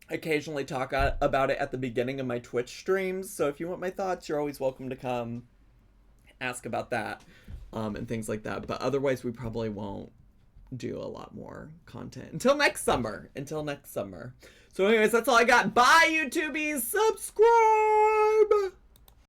S1: occasionally talk about it at the beginning of my Twitch streams. So if you want my thoughts, you're always welcome to come ask about that and things like that. But otherwise, we probably won't do a lot more content until next summer. So anyways, that's all I got. Bye, YouTubies. Subscribe!